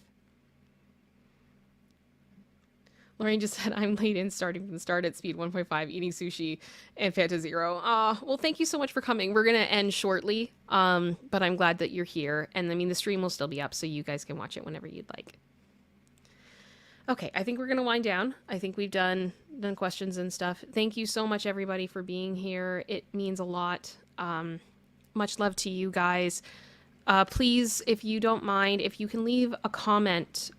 Lorraine just said, I'm late in starting from the start at speed 1.5, eating sushi and Fanta Zero. Well, thank you so much for coming. We're going to end shortly, but I'm glad that you're here. And I mean, the stream will still be up, so you guys can watch it whenever you'd like. Okay, I think we're going to wind down. I think we've done questions and stuff. Thank you so much, everybody, for being here. It means a lot. Much love to you guys. Please, if you don't mind, if you can leave a comment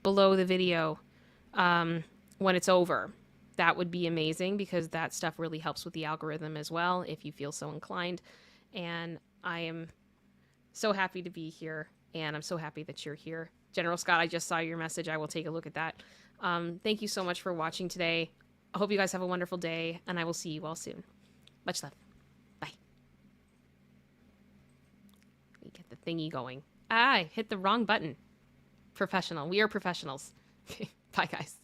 below the video when it's over, that would be amazing, because that stuff really helps with the algorithm as well, if you feel so inclined. And I am so happy to be here, and I'm so happy that you're here. General Scott, I just saw your message. I will take a look at that. Thank you so much for watching today. I hope you guys have a wonderful day, and I will see you all soon. Much love. Bye. Let me get the thingy going. I hit the wrong button. Professional. We are professionals. Bye, guys.